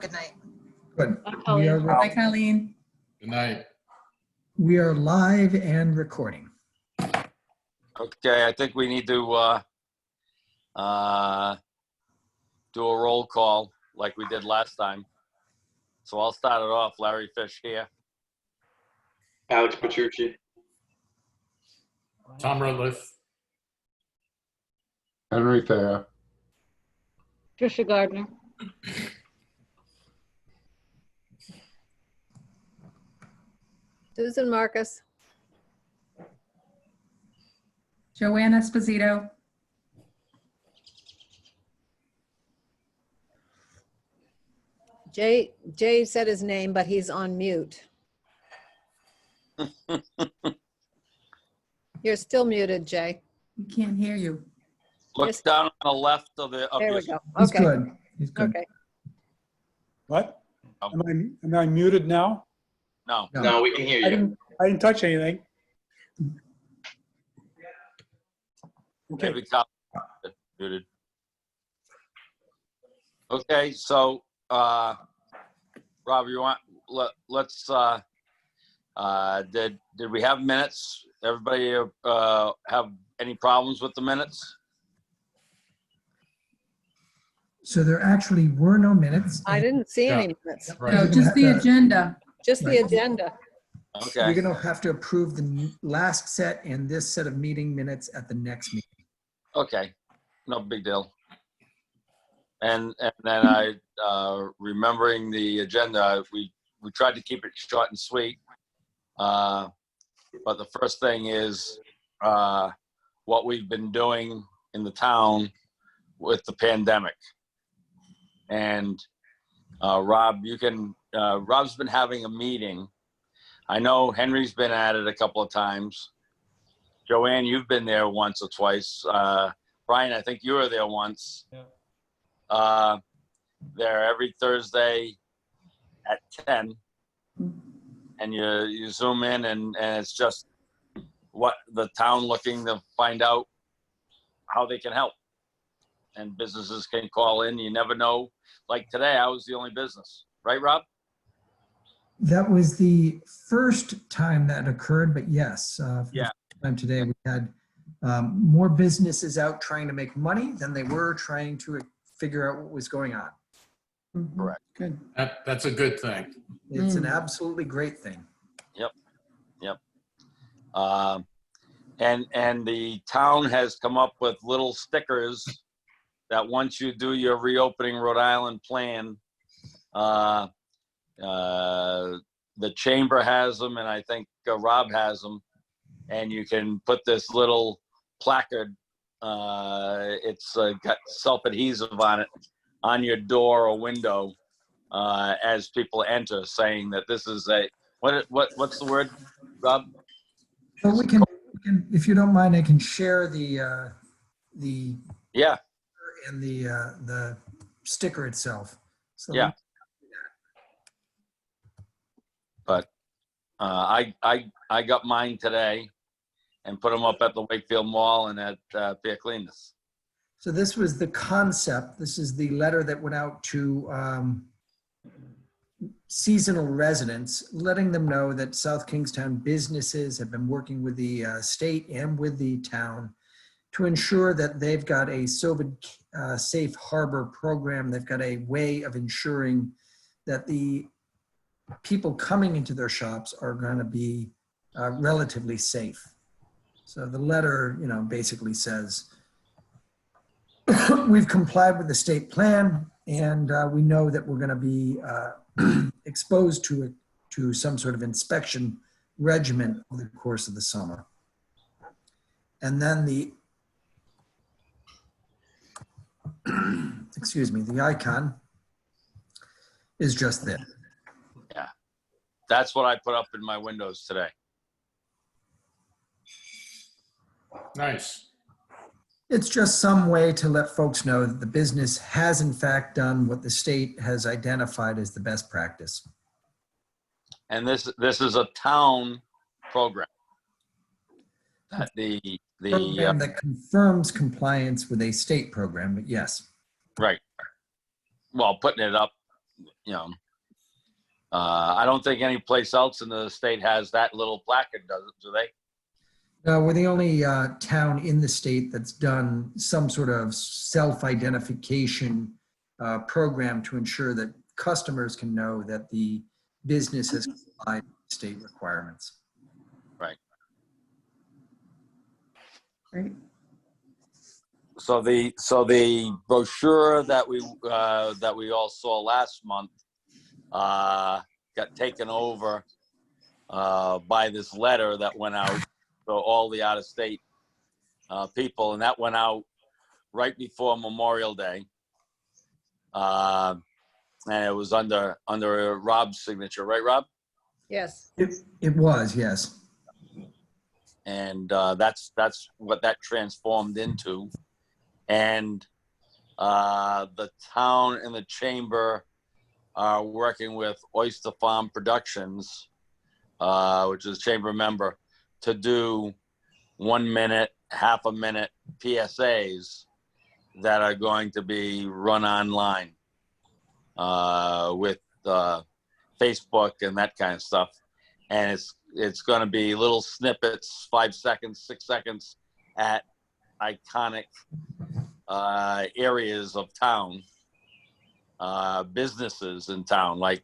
Good night. Good. Bye, We Colleen. are, Bye, Colleen. Good night. we are live and recording. Okay, I think we need to do a roll call like we did last time. So I'll start it off. Larry Fish here. Alex Petrucci. Tom Rutliff. Henry Fair. Trisha Gardner. Susan Marcus. Joanne Esposito. Jay said his name, but he's on mute. You're still muted, Jay. We can't hear you. Look Yes. down on the left of the. Of There your, we go. He's Okay, good. He's good. okay. What? Am I muted now? No. No. No, we can hear I you. didn't touch anything. Okay. Maybe Tom muted. Okay, so Rob, you want let's did we have minutes? Everybody have any problems with the minutes? So there actually were no minutes. I didn't see Yeah. any minutes, No, Right. just the agenda. just the Right. agenda. Okay. You're going to have to approve the last set and this set of meeting minutes at the next meeting. Okay, no big deal. And then I, remembering the agenda, we tried to keep it short and sweet. But the first thing is what we've been doing in the town with the pandemic. And Rob, Rob's been having a meeting. I know Henry's been at it a couple of times. Joanne, you've been there once or twice. Brian, I think you were there once. Yeah. They're every Thursday at 10. And you zoom in and it's just what the town looking to find out how they can help. And businesses can call in. You never know. Like today, I was the only business. Right, Rob? That was the first time that occurred, but yes. For the Yeah. first time today, we had more businesses out trying to make money than they were trying to figure out what was going on. Correct. Good. That's a good thing. It's an absolutely great thing. And the town has come up with little stickers that once you do your reopening Rhode Island plan, the chamber has them, and I think Rob has them, and you can put this little placard. It's got self-adhesive on it, on your door or window as people enter, saying that this is a what's the word, Rob? Well, we can, if you don't mind, I can share the Yeah. and the sticker itself. So Yeah. But I got mine today and put them up at the Wakefield Mall and at Fair Cleanness. So this was the concept. This is the letter that went out to seasonal residents, letting them know that South Kingstown businesses have been working with the state and with the town to ensure that they've got a safe harbor program. They've got a way of ensuring that the people coming into their shops are going to be relatively safe. So the letter, basically says, we've complied with the state plan, and we know that we're going to be exposed to some sort of inspection regimen over the course of the summer. And then the excuse me, the icon is just there. Yeah, that's what I put up in my windows today. Nice. It's just some way to let folks know that the business has in fact done what the state has identified as the best practice. And this is a town program. That the Program that confirms compliance with a state program, but yes. right. Well, putting it up you know, I don't think any place else in the state has that little placard, do they? No, we're the only town in the state that's done some sort of self-identification program to ensure that customers can know that the business has complied with state requirements. Great. So the brochure that we all saw last month got taken over by this letter that went out to all the out-of-state people, and that went out right before Memorial Day, and it was under Rob's signature, right, Rob? Yes. It was, yes. And that's what that transformed into. And the town and the chamber are working with Oyster Farm Productions, which is a chamber member, to do 1 minute, half a minute PSAs that are going to be run online with Facebook and that kind of stuff. And it's going to be little snippets, 5 seconds, 6 seconds, at iconic areas of town, businesses in town, like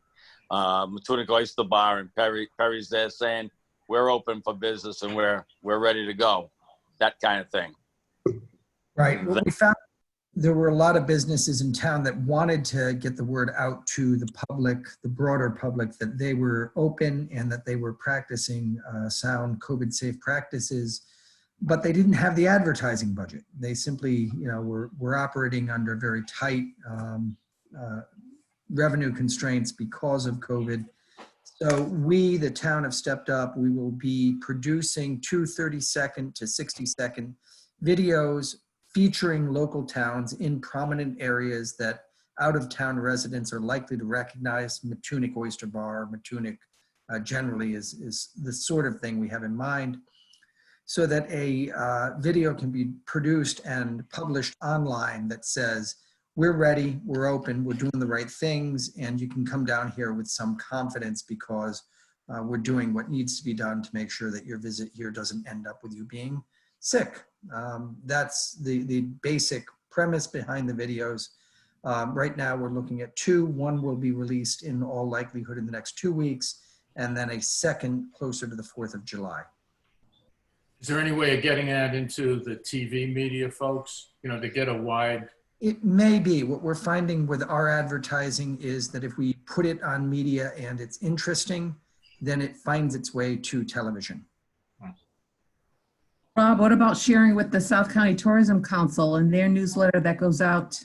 Matunic Oyster Bar and Perry's there saying, we're open for business and we're ready to go, that kind of thing. Right. Well, we found there were a lot of businesses in town that wanted to get the word out to the public, the broader public, that they were open and that they were practicing sound COVID-safe practices, but they didn't have the advertising budget. They simply, were operating under very tight revenue constraints because of COVID. So we, the town, have stepped up. We will be producing 2 30-second to 60-second videos featuring local towns in prominent areas that out-of-town residents are likely to recognize. Matunic Oyster Bar, Matunic generally is the sort of thing we have in mind, so that a video can be produced and published online that says, we're ready, we're open, we're doing the right things, and you can come down here with some confidence because we're doing what needs to be done to make sure that your visit here doesn't end up with you being sick. That's the basic premise behind the videos. Right now we're looking at 2. One will be released in all likelihood in the next 2 weeks, and then a second closer to the 4th of July. Is there any way of getting that into the TV media folks, to get a wide? It may be. What we're finding with our advertising is that if we put it on media and it's interesting, then it finds its way to television. Rob, what about sharing with the South County Tourism Council and their newsletter that goes out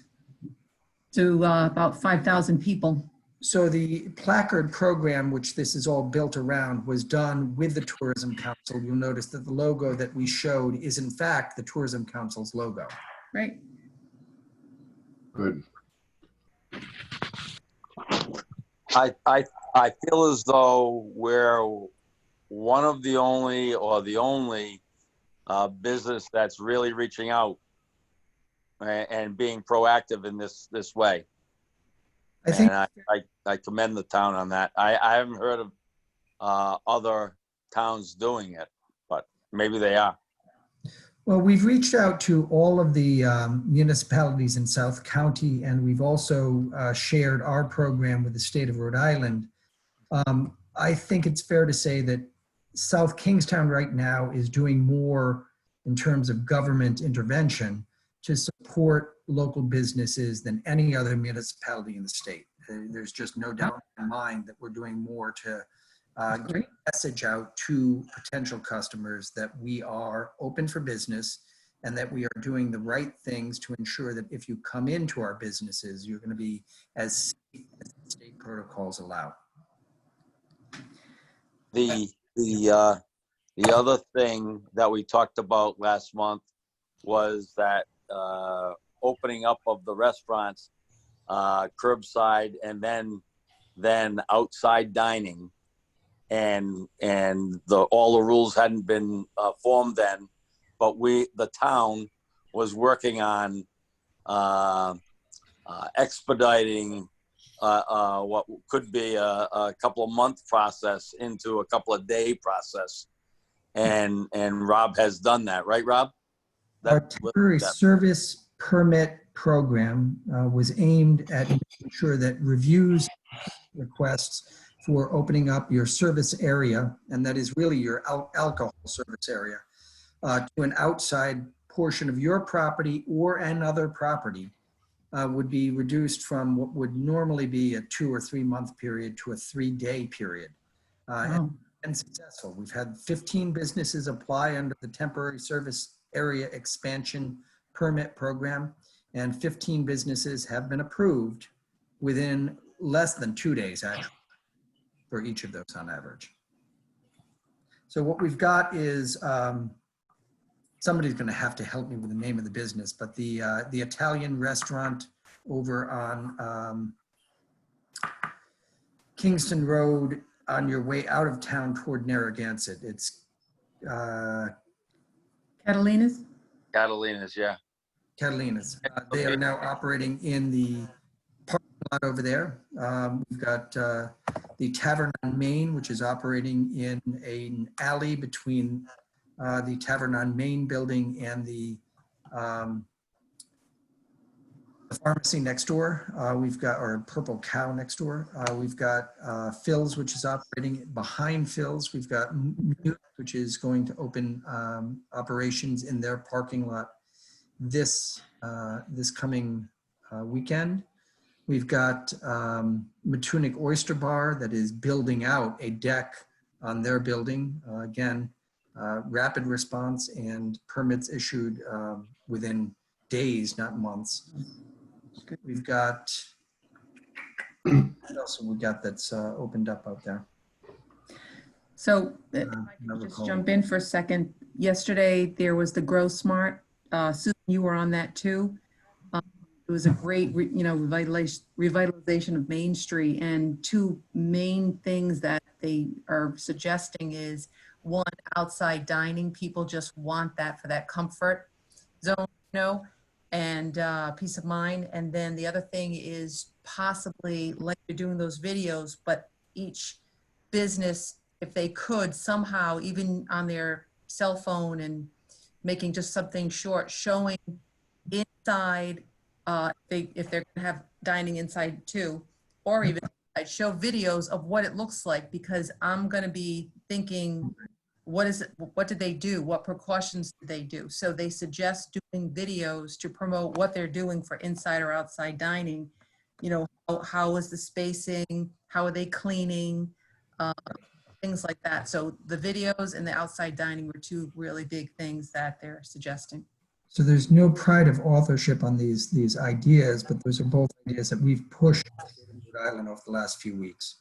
to about 5,000 people? So the placard program, which this is all built around, was done with the Tourism Council. You'll notice that the logo that we showed is in fact the Tourism Council's logo. Right. Good. I feel as though we're one of the only, or the only business that's really reaching out and being proactive in this way. I think And I commend the town on that. I haven't heard of other towns doing it, but maybe they are. Well, we've reached out to all of the municipalities in South County, and we've also shared our program with the state of Rhode Island. I think it's fair to say that South Kingstown right now is doing more in terms of government intervention to support local businesses than any other municipality in the state. There's just no doubt in my mind that we're doing more to get a message out to potential customers that we are open for business and that we are doing the right things to ensure that if you come into our businesses, you're going to be as safe as the state protocols allow. The other thing that we talked about last month was that opening up of the restaurants, curbside, and then outside dining, and all the rules hadn't been formed then, but the town was working on expediting what could be a couple of month process into a couple of day process. And Rob has done that, right, Rob? Our temporary service permit program was aimed at making sure that reviews requests for opening up your service area, and that is really your alcohol service area, to an outside portion of your property or another property would be reduced from what would normally be a 2 or 3 month period to a 3-day period. Wow. And successful. We've had 15 businesses apply under the temporary service area expansion permit program, and 15 businesses have been approved within less than 2 days, actually, for each of those on average. So what we've got is, somebody's going to have to help me with the name of the business, but the Italian restaurant over on Kingston Road on your way out of town toward Narragansett. It's Catalina's? Catalina's, yeah. Catalina's. They are now operating in the parking lot over there. We've got the Tavern on Main, which is operating in an alley between the Tavern on Main building and the pharmacy next door. We've got, or Purple Cow next door. We've got Phil's, which is operating behind Phil's. We've got Mute, which is going to open operations in their parking lot this coming weekend. We've got Matunic Oyster Bar that is building out a deck on their building. Again, rapid response and permits issued within days, not months. We've got, what else have we got that's opened up out there? So if I could just jump in for a second. Yesterday, there was the Grow Smart. Susan, you were on that too. It was a great, revitalization of Main Street, and two main things that they are suggesting is, one, outside dining. People just want that for that comfort zone, and peace of mind. And then the other thing is possibly, like you're doing those videos, but each business, if they could somehow, even on their cell phone, and making just something short, showing inside, if they're gonna have dining inside too, or even I'd show videos of what it looks like, because I'm gonna be thinking, what is it? What did they do? What precautions did they do? So they suggest doing videos to promote what they're doing for inside or outside dining. How is the spacing? How are they cleaning? Things like that. So the videos and the outside dining were two really big things that they're suggesting. So there's no pride of authorship on these ideas, but those are both ideas that we've pushed in Rhode Island over the last few weeks.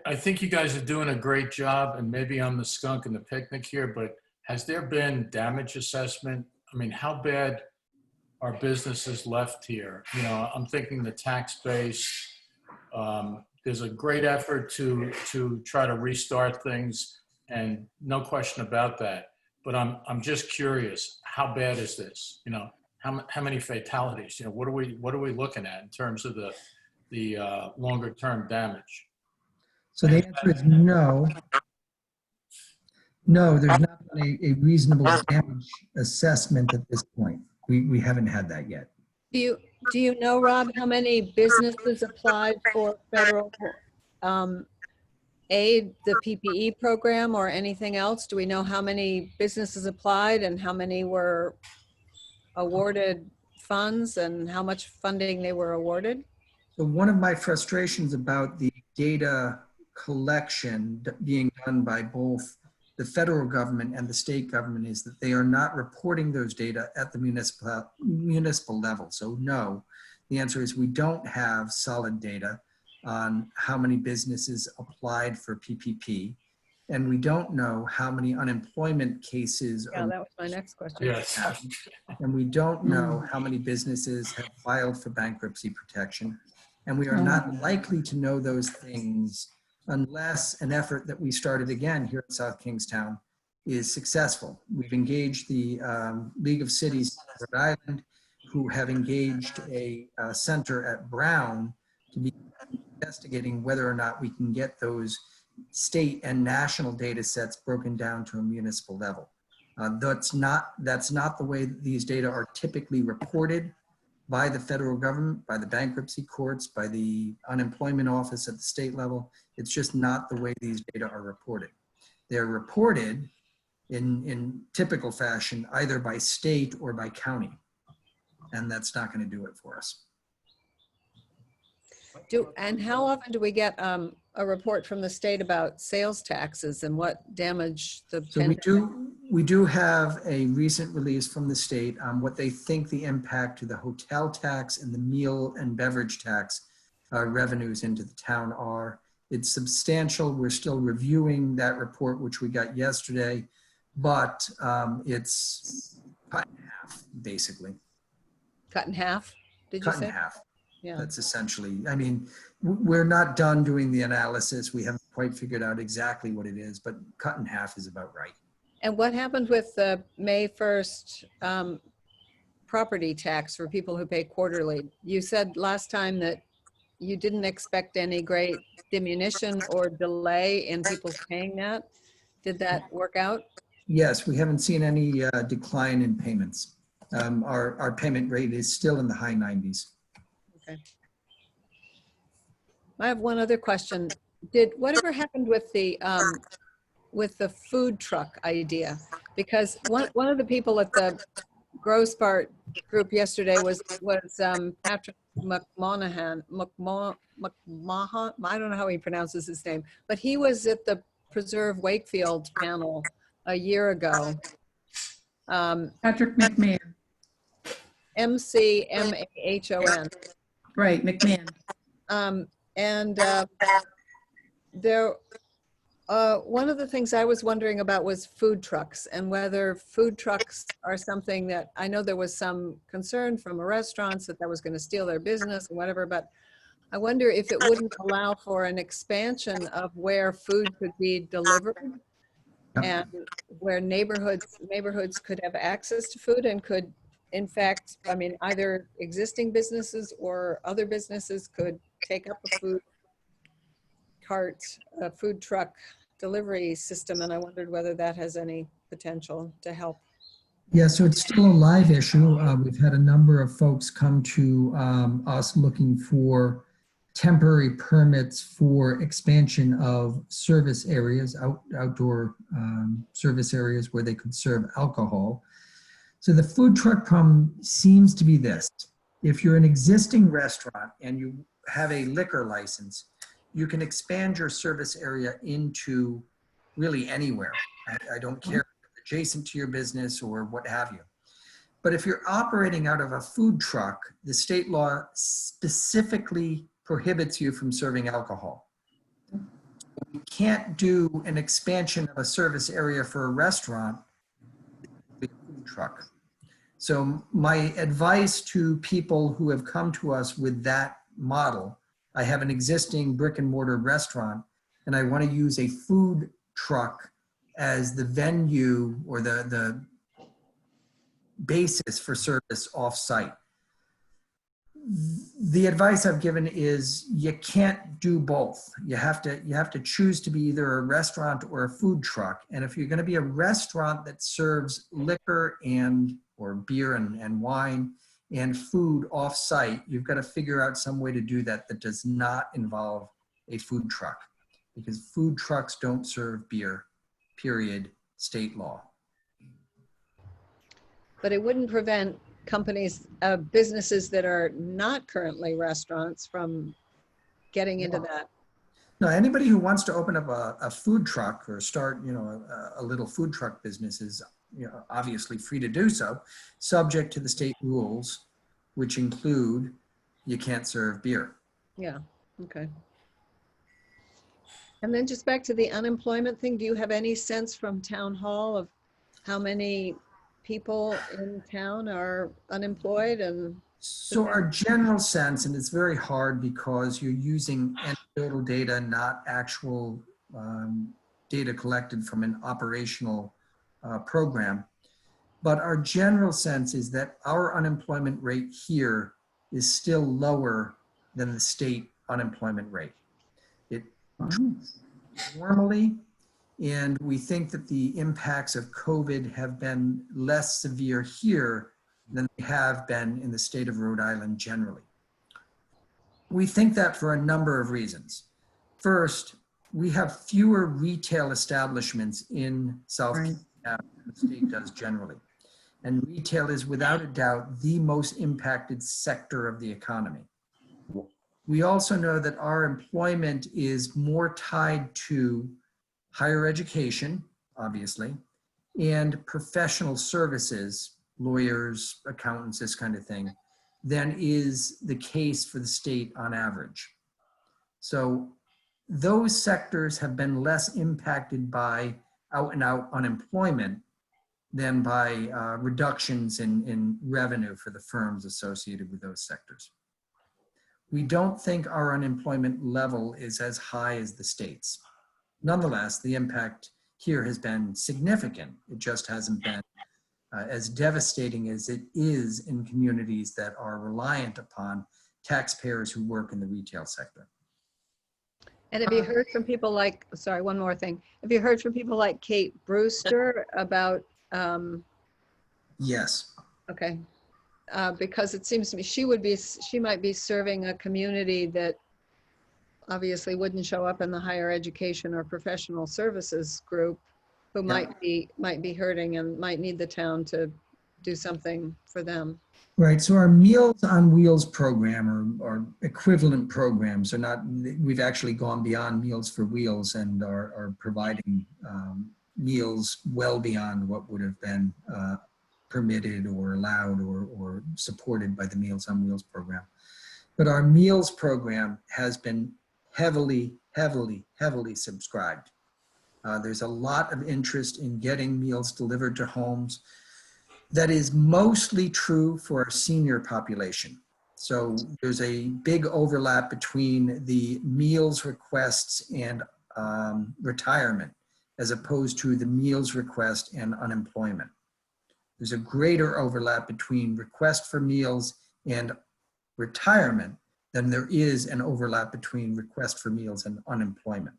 I think you guys are doing a great job, and maybe I'm the skunk in the picnic here, but has there been damage assessment? I mean, how bad are businesses left here? I'm thinking the tax base. There's a great effort to try to restart things, and no question about that. But I'm just curious, how bad is this? How many fatalities? What are we looking at in terms of the longer term damage? So the answer is no. No, there's not been a reasonable damage assessment at this point. We haven't had that yet. Do you know, Rob, how many businesses applied for federal aid, the PPE program, or anything else? Do we know how many businesses applied and how many were awarded funds and how much funding they were awarded? So one of my frustrations about the data collection being done by both the federal government and the state government is that they are not reporting those data at the municipal level. So no, the answer is we don't have solid data on how many businesses applied for PPP, and we don't know how many unemployment cases. Yeah, that was my next question. Yes. And we don't know how many businesses have filed for bankruptcy protection. And we are not likely to know those things unless an effort that we started again here at South Kingstown is successful. We've engaged the League of Cities of Rhode Island. who have engaged a center at Brown to be investigating whether or not we can get those state and national data sets broken down to a municipal level. That's not the way that these data are typically reported by the federal government, by the bankruptcy courts, by the unemployment office at the state level. It's just not the way these data are reported. They're reported in typical fashion, either by state or by county. And that's not going to do it for us. And how often do we get a report from the state about sales taxes and what damage the So we do have a recent release from the state on what they think the impact to the hotel tax and the meal and beverage tax revenues into the town are. It's substantial. We're still reviewing that report, which we got yesterday, but it's cut in half, basically. cut in half, did you Cut say? in half. Yeah. That's essentially, I mean, we're not done doing the analysis. We haven't quite figured out exactly what it is, but cut in half is about right. And what happened with the May 1st property tax for people who pay quarterly? You said last time that you didn't expect any great diminution or delay in people paying that. Did that work out? Yes, we haven't seen any decline in payments. Our payment rate is still in the high 90s. Okay. I have one other question. Did whatever happened with the food truck idea? Because one of the people at the Gross Part group yesterday was Patrick McMahon. I don't know how he pronounces his name, but he was at the Preserve Wakefield panel a year ago. Patrick McMahon. McMahon. Right, McMahon. One of the things I was wondering about was food trucks and whether food trucks are something that, I know there was some concern from restaurants that was going to steal their business and whatever, but I wonder if it wouldn't allow for an expansion of where food could be delivered and where neighborhoods could have access to food and could, in fact, I mean, either existing businesses or other businesses could take up a food cart, a food truck delivery system, and I wondered whether that has any potential to help. Yeah, so it's still a live issue. We've had a number of folks come to us looking for temporary permits for expansion of service areas, outdoor service areas where they could serve alcohol. So the food truck problem seems to be this. If you're an existing restaurant and you have a liquor license, you can expand your service area into really anywhere. I don't care, adjacent to your business or what have you. But if you're operating out of a food truck, the state law specifically prohibits you from serving alcohol. You can't do an expansion of a service area for a restaurant with a food truck. So my advice to people who have come to us with that model, I have an existing brick and mortar restaurant and I want to use a food truck as the venue or the basis for service off-site. The advice I've given is you can't do both. You have to choose to be either a restaurant or a food truck. And if you're going to be a restaurant that serves liquor or beer and wine and food off-site, you've got to figure out some way to do that that does not involve a food truck, because food trucks don't serve beer, period, state law. But it wouldn't prevent companies, businesses that are not currently restaurants from getting into that. No, anybody who wants to open up a food truck or start, a little food truck business is, obviously free to do so, subject to the state rules, which include you can't serve beer. Yeah, okay. And then just back to the unemployment thing, do you have any sense from town hall of how many people in town are unemployed? And so our general sense, and it's very hard because you're using anecdotal data, not actual data collected from an operational program. But our general sense is that our unemployment rate here is still lower than the state unemployment rate. It normally, and we think that the impacts of COVID have been less severe here than they have been in the state of Rhode Island generally. We think that for a number of reasons. First, we have fewer retail establishments in South Carolina than the state does generally. And retail is without a doubt the most impacted sector of the economy. We also know that our employment is more tied to higher education, obviously, and professional services, lawyers, accountants, this kind of thing, than is the case for the state on average. So those sectors have been less impacted by out and out unemployment than by reductions in revenue for the firms associated with those sectors. We don't think our unemployment level is as high as the state's. Nonetheless, the impact here has been significant. It just hasn't been as devastating as it is in communities that are reliant upon taxpayers who work in the retail sector. And have you heard from people like, sorry, one more thing. Have you heard from people like Kate Brewster about, Yes. okay. Because it seems to me she might be serving a community that obviously wouldn't show up in the higher education or professional services group, who might be hurting and might need the town to do something for them. Right, so our Meals on Wheels program or equivalent programs are not, we've actually gone beyond Meals for Wheels and are providing meals well beyond what would have been permitted or allowed or supported by the Meals on Wheels program. But our meals program has been heavily subscribed. There's a lot of interest in getting meals delivered to homes. That is mostly true for our senior population. So there's a big overlap between the meals requests and retirement, as opposed to the meals request and unemployment. There's a greater overlap between request for meals and retirement than there is an overlap between request for meals and unemployment.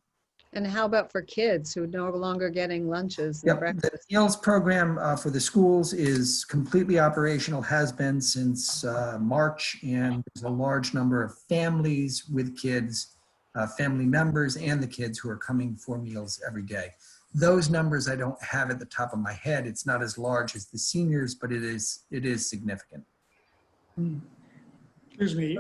And how about for kids who are no longer getting lunches and Yep, the breakfast? meals program for the schools is completely operational, has been since March, and there's a large number of families with kids, family members and the kids who are coming for meals every day. Those numbers I don't have at the top of my head. It's not as large as the seniors, but it is significant. Excuse me,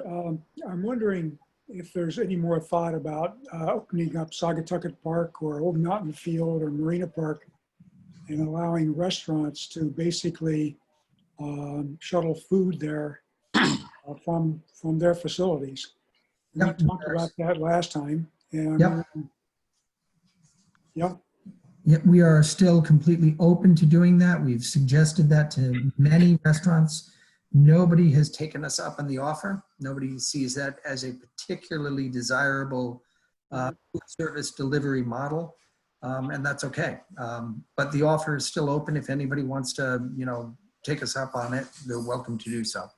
I'm wondering if there's any more thought about opening up Saugatucket Park or Old Mountain Field or Marina Park and allowing restaurants to basically shuttle food there from their facilities. We Yep. talked about that last time. And Yep. Yeah. Yet we are still completely open to doing that. We've suggested that to many restaurants. Nobody has taken us up on the offer. Nobody sees that as a particularly desirable food service delivery model, and that's okay. But the offer is still open. If anybody wants to, take us up on it, they're welcome to do so.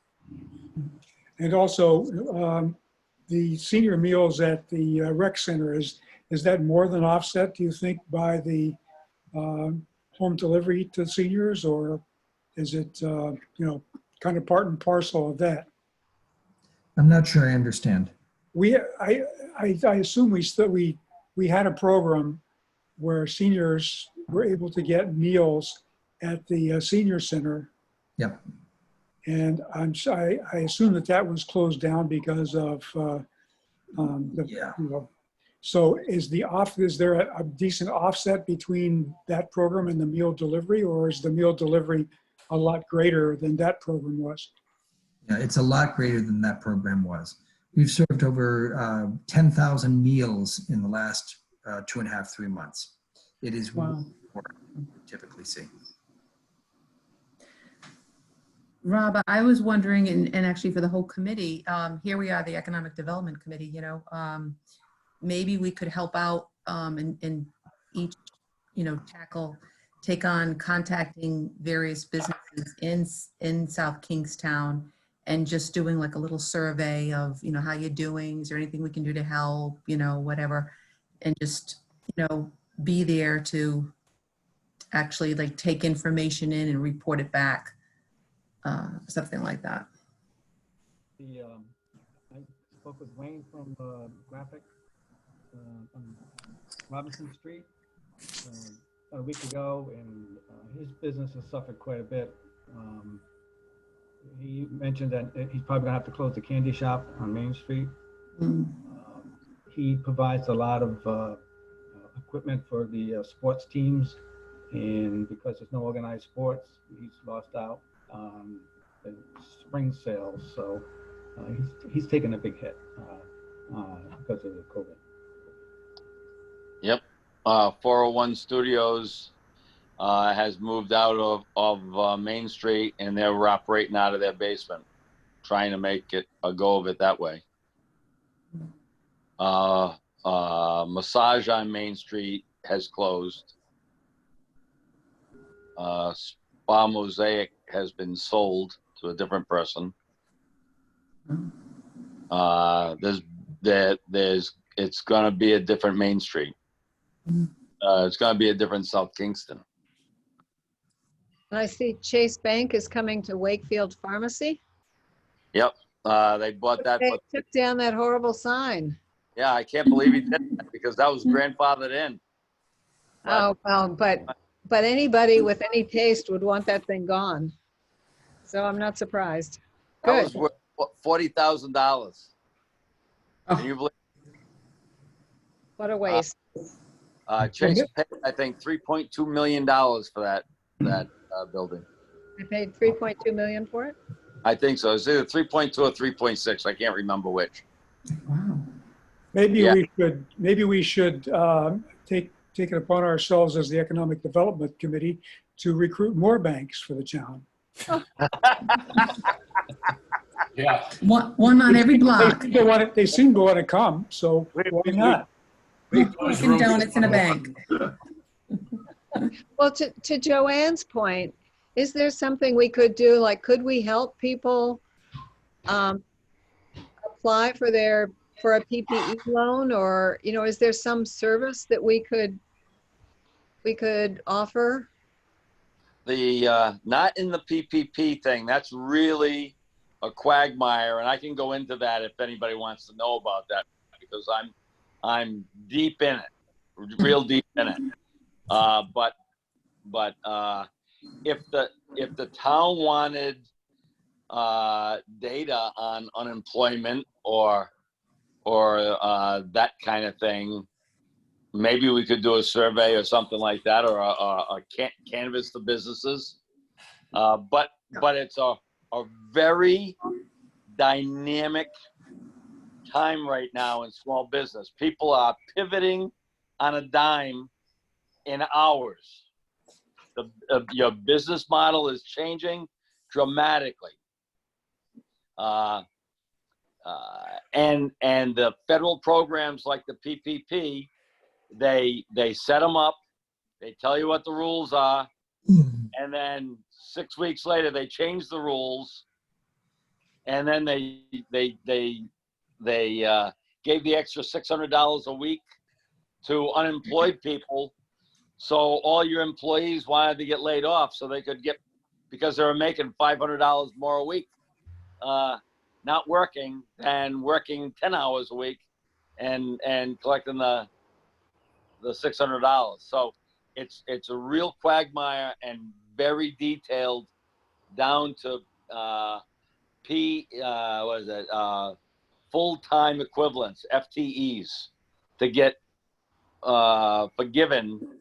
And also, the senior meals at the rec center, is that more than offset, do you think, by the home delivery to seniors, or is it, kind of part and parcel of that? I'm not sure I understand. I assume we had a program where seniors were able to get meals at the senior center. Yep. And I assume that was closed down because of Yeah. So is there a decent offset between that program and the meal delivery, or is the meal delivery a lot greater than that program was? Yeah, it's a lot greater than that program was. We've served over 10,000 meals in the last 2.5, 3 months. It is more than we typically see. Rob, I was wondering, and actually for the whole committee, here we are, the Economic Development Committee, maybe we could help out and each, tackle take on contacting various businesses in South Kingstown and just doing like a little survey of, how you're doing. Is there anything we can do to help, whatever. And just, be there to actually like take information in and report it back. Something like that. I spoke with Wayne from Graphic on Robinson Street a week ago, and his business has suffered quite a bit. He mentioned that he's probably gonna have to close the candy shop on Main Street. He provides a lot of equipment for the sports teams, and because there's no organized sports, he's lost out on the spring sales. So he's taken a big hit because of the COVID. Yep. 401 Studios has moved out of Main Street, and they're operating out of their basement, trying to make it a go of it that way. Massage on Main Street has closed. Spa Mosaic has been sold to a different person. It's gonna be a different Main Street. It's gonna be a different South Kingston. And I see Chase Bank is coming to Wakefield Pharmacy. Yep, they bought that. They took down that horrible sign. Yeah, I can't believe he did that because that was grandfathered in. Oh, well, but anybody with any taste would want that thing gone. So I'm not surprised. That Good. was worth $40,000. Can you believe? What a waste. Chase paid, I think, $3.2 million for that building. They paid 3.2 million for it? I think so. It's either 3.2 or 3.6. I can't remember which. Wow. Maybe Yeah. we should take it upon ourselves as the Economic Development Committee to recruit more banks for the town. Yeah. One on every block. They seem to want to come, so why not? Dunkin' Donuts in a bank. Well, to Joanne's point, is there something we could do? Like, could we help people apply for a PPE loan, or, is there some service that we could offer? Not in the PPP thing. That's really a quagmire, and I can go into that if anybody wants to know about that, because I'm deep in it, real deep in it. But if the town wanted data on unemployment or that kind of thing, maybe we could do a survey or something like that, or a canvas to businesses. But it's a very dynamic time right now in small business. People are pivoting on a dime in hours. Your business model is changing dramatically. And the federal programs like the PPP, they set them up, they tell you what the rules are, and then 6 weeks later they change the rules, and then they gave the extra $600 a week to unemployed people. So all your employees wanted to get laid off so they could get, because they were making $500 more a week, not working, and working 10 hours a week and collecting the $600. So it's a real quagmire and very detailed down to full-time equivalents, FTEs, to get forgiven.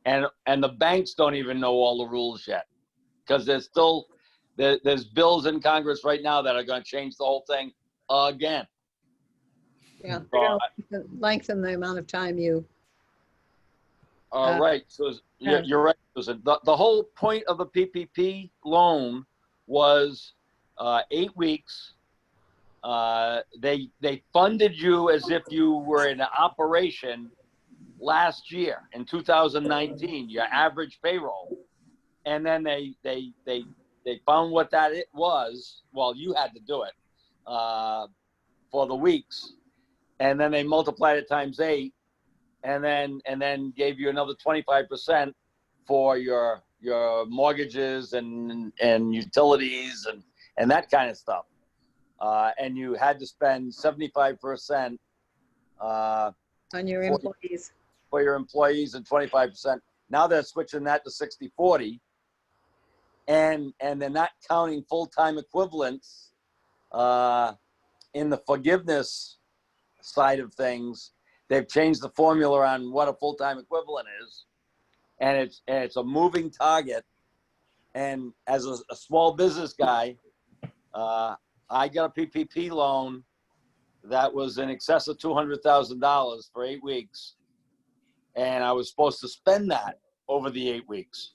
And the banks don't even know all the rules yet, because there's bills in Congress right now that are going to change the whole thing again. Yeah, they're gonna lengthen the amount of time you. Right. So you're right, Susan. The whole point of the PPP loan was 8 weeks. They funded you as if you were in an operation last year in 2019, your average payroll, and then they found what that it was. Well, you had to do it for the weeks, and then they multiplied it times 8, and then gave you another 25% for your mortgages and utilities and that kind of stuff. And you had to spend 75% On your employees. for your employees and 25%. Now they're switching that to 60-40, and they're not counting full-time equivalents in the forgiveness side of things. They've changed the formula on what a full-time equivalent is, and it's a moving target. And as a small business guy, I got a PPP loan that was in excess of $200,000 for 8 weeks. And I was supposed to spend that over the 8 weeks.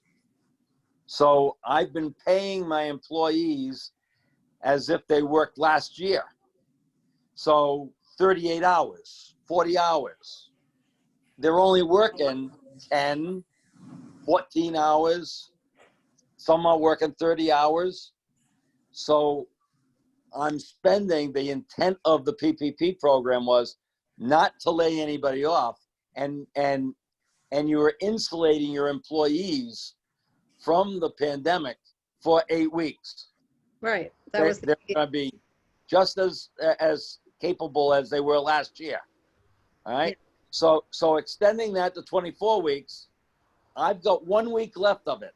So I've been paying my employees as if they worked last year. So 38 hours, 40 hours. They're only working 10, 14 hours. Some are working 30 hours. So I'm spending, the intent of the PPP program was not to lay anybody off, and you were insulating your employees from the pandemic for 8 weeks. Right. That was They're going to be just as capable as they were last year. All right. Yeah. So extending that to 24 weeks, I've got 1 week left of it.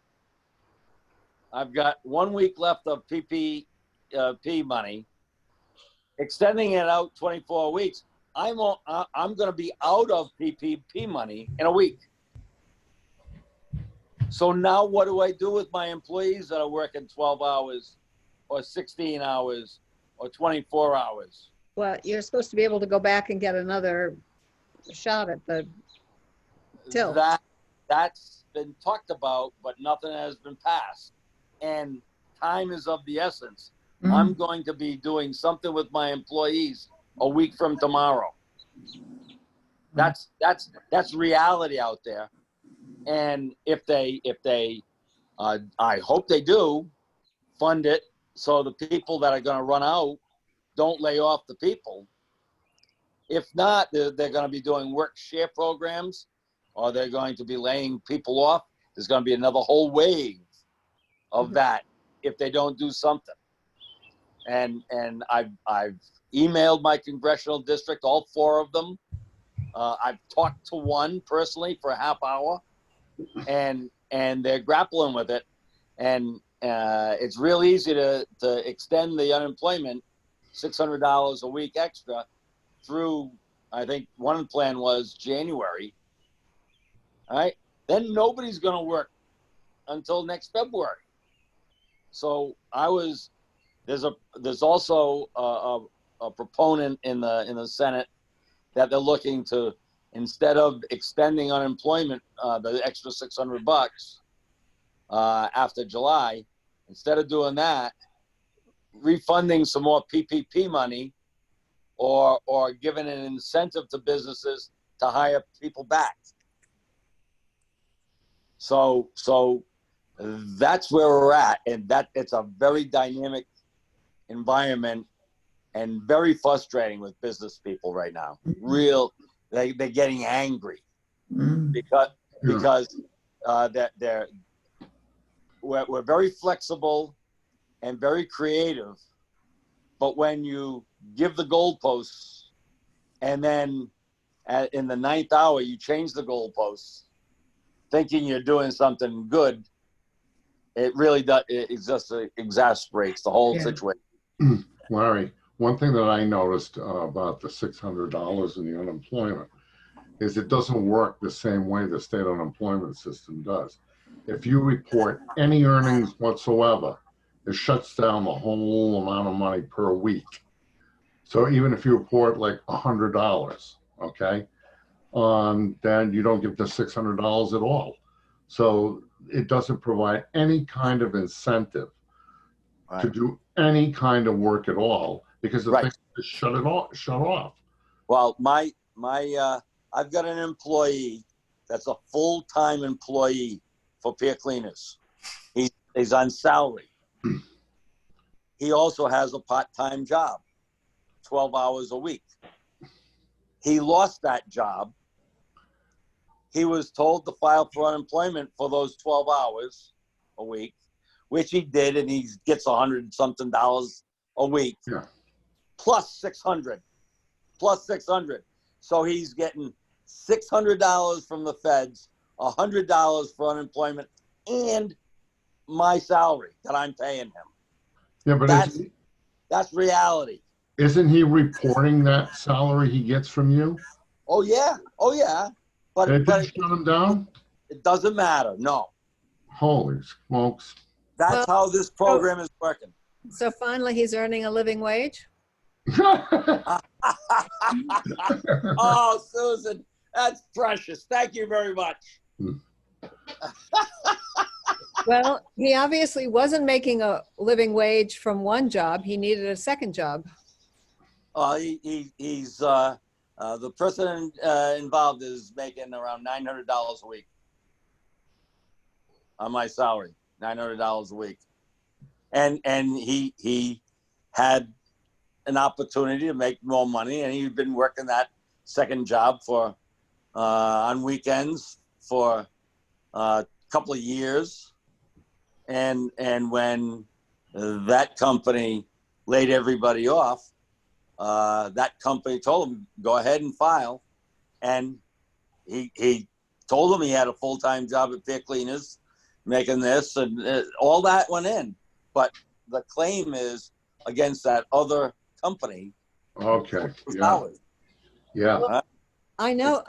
I've got 1 week left of PPP money. Extending it out 24 weeks, I'm going to be out of PPP money in a week. So now what do I do with my employees that are working 12 hours or 16 hours or 24 hours? Well, you're supposed to be able to go back and get another shot at the till. That's been talked about, but nothing has been passed. And time is of the essence. Mm-hmm. I'm going to be doing something with my employees a week from tomorrow. That's reality out there. And if they I hope they do fund it so the people that are going to run out don't lay off the people. If not, they're going to be doing work share programs, or they're going to be laying people off. There's going to be another whole wave of that if they don't do something. And I've emailed my congressional district, all 4 of them. I've talked to one personally for a half hour, and they're grappling with it. And it's real easy to extend the unemployment $600 a week extra through, I think one plan was January. All right. Then nobody's going to work until next February. So there's also a proponent in the Senate that they're looking to, instead of extending unemployment, the extra $600 after July, instead of doing that, refunding some more PPP money, or giving an incentive to businesses to hire people back. So that's where we're at, and that it's a very dynamic environment and very frustrating with business people right now. They're getting angry because we're very flexible and very creative, but when you give the goalposts and then in the 9th hour you change the goalposts, thinking you're doing something good, it really does. It just exasperates the whole situation. Larry, one thing that I noticed about the $600 in the unemployment is it doesn't work the same way the state unemployment system does. If you report any earnings whatsoever, it shuts down the whole amount of money per week. So even if you report like $100, okay, then you don't get the $600 at all. So it doesn't provide any kind of incentive to do any kind of work at all, because the thing is shut off. Well, my I've got an employee that's a full-time employee for Pier Cleaners. He's on salary. He also has a part-time job, 12 hours a week. He lost that job. He was told to file for unemployment for those 12 hours a week, which he did, and he gets $100-something a week, Yeah. plus 600. So he's getting $600 from the feds, $100 for unemployment, and my salary that I'm paying him. Yeah, but That's reality. isn't he reporting that salary he gets from you? Oh yeah. And it But didn't shut him down? it doesn't matter. No, Holy smokes. that's Well, how this program is working. So finally, he's earning a living wage? Oh, Susan, that's precious. Thank you very much. Well, he obviously wasn't making a living wage from one job. He needed a second job. He's the person involved is making around $900 a week on my salary, $900 a week, and he had an opportunity to make more money, and he'd been working that second job for on weekends for a couple of years, and when that company laid everybody off, that company told him, go ahead and file. And he told him he had a full-time job at Pier Cleaners making this, and all that went in. But the claim is against that other company. Okay, yeah. Yeah. I know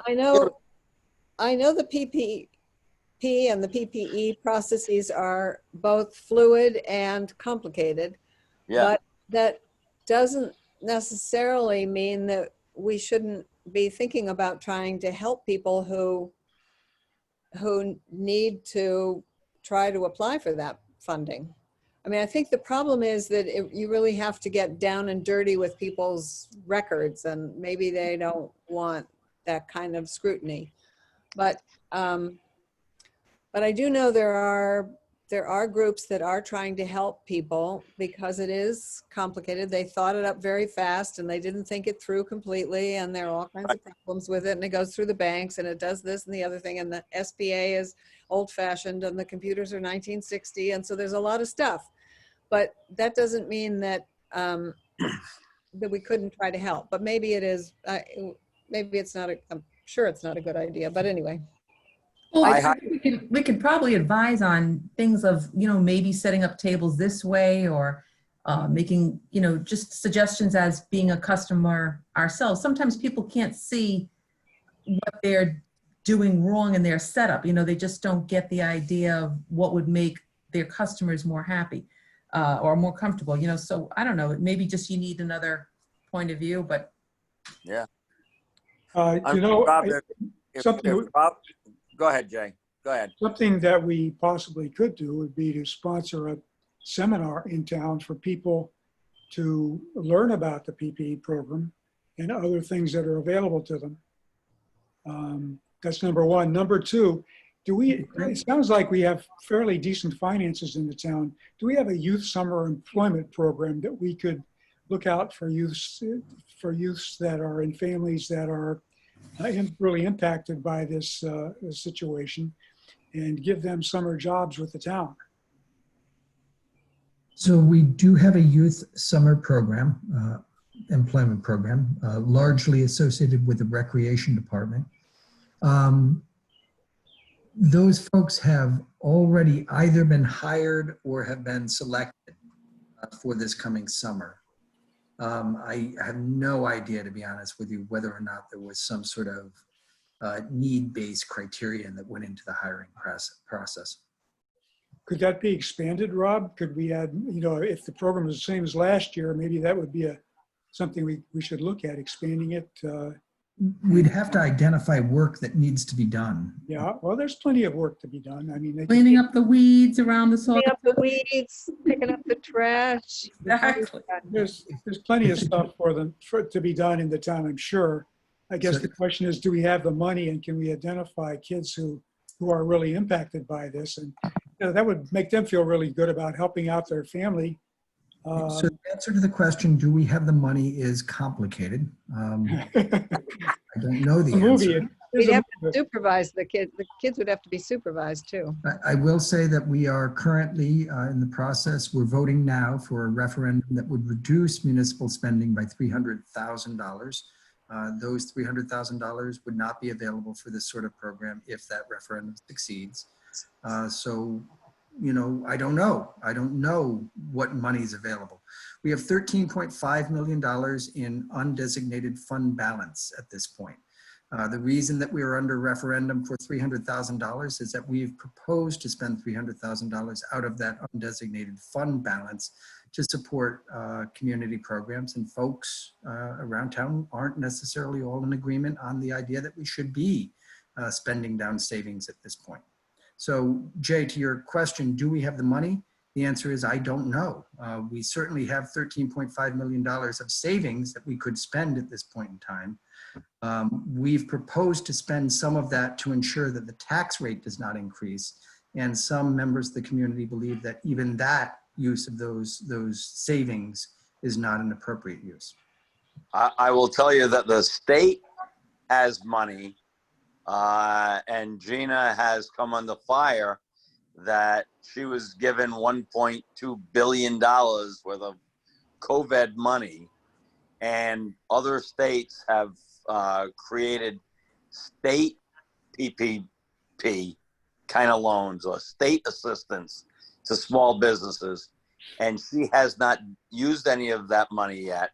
the PPP and the PPE processes are both fluid and complicated. Yeah. But that doesn't necessarily mean that we shouldn't be thinking about trying to help people who need to try to apply for that funding. I mean, I think the problem is that you really have to get down and dirty with people's records, and maybe they don't want that kind of scrutiny. But I do know there are groups that are trying to help people because it is complicated. They thought it up very fast and they didn't think it through completely, and there are all kinds of problems with it, and it goes through the banks and it does this and the other thing, and the SBA is old-fashioned and the computers are 1960, and so there's a lot of stuff. But that doesn't mean that that we couldn't try to help. But maybe it is. Maybe it's not. I'm sure it's not a good idea. But anyway. Well, we could probably advise on things of, maybe setting up tables this way, or making, just suggestions as being a customer ourselves. Sometimes people can't see what they're doing wrong in their setup. They just don't get the idea of what would make their customers more happy or more comfortable. So I don't know, maybe just you need another point of view, but. Yeah. Go ahead, Jay. Go ahead. Something that we possibly could do would be to sponsor a seminar in town for people to learn about the PPE program and other things that are available to them. That's number one. Number two, it sounds like we have fairly decent finances in the town. Do we have a youth summer employment program that we could look out for youths that are in families that are really impacted by this situation, and give them summer jobs with the town? So we do have a youth summer program, employment program, largely associated with the recreation department. Those folks have already either been hired or have been selected for this coming summer. I have no idea, to be honest with you, whether or not there was some sort of need-based criterion that went into the hiring process. Could that be expanded, Rob? Could we add, if the program is the same as last year, maybe that would be something we should look at, expanding it. We'd have to identify work that needs to be done. Yeah, well, there's plenty of work to be done. I mean, Cleaning up the weeds around the soil. Cleaning up the weeds, picking up the trash. Exactly. there's plenty of stuff for them to be done in the town, I'm sure. I guess the question is, do we have the money and can we identify kids who are really impacted by this? And that would make them feel really good about helping out their family. So the answer to the question, do we have the money, is complicated. I don't know the answer. We'd have to supervise the kids. The kids would have to be supervised too. I will say that we are currently in the process. We're voting now for a referendum that would reduce municipal spending by $300,000. Those $300,000 would not be available for this sort of program if that referendum succeeds. So, you know, I don't know. I don't know what money is available. We have $13.5 million in undesignated fund balance at this point. The reason that we are under referendum for $300,000 is that we've proposed to spend $300,000 out of that undesignated fund balance to support community programs, and folks around town aren't necessarily all in agreement on the idea that we should be spending down savings at this point. So Jay, to your question, do we have the money? The answer is I don't know. We certainly have $13.5 million of savings that we could spend at this point in time. We've proposed to spend some of that to ensure that the tax rate does not increase. And some members of the community believe that even that use of those savings is not an appropriate use. I will tell you that the state has money, and Gina has come under fire that she was given $1.2 billion worth of COVID money, and other states have created state PPP kind of loans or state assistance to small businesses. And she has not used any of that money yet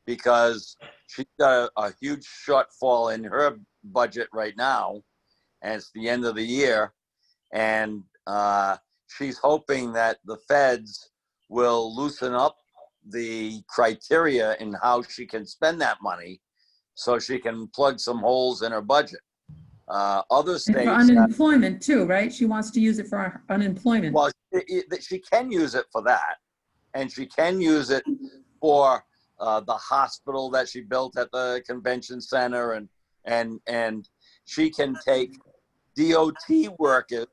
because she's got a huge shortfall in her budget right now. And it's the end of the year. And she's hoping that the feds will loosen up the criteria in how she can spend that money so she can plug some holes in her budget. Other states— and for unemployment too, right? She wants to use it for unemployment. Well, she can use it for that. And she can use it for the hospital that she built at the convention center. And she can take DOT workers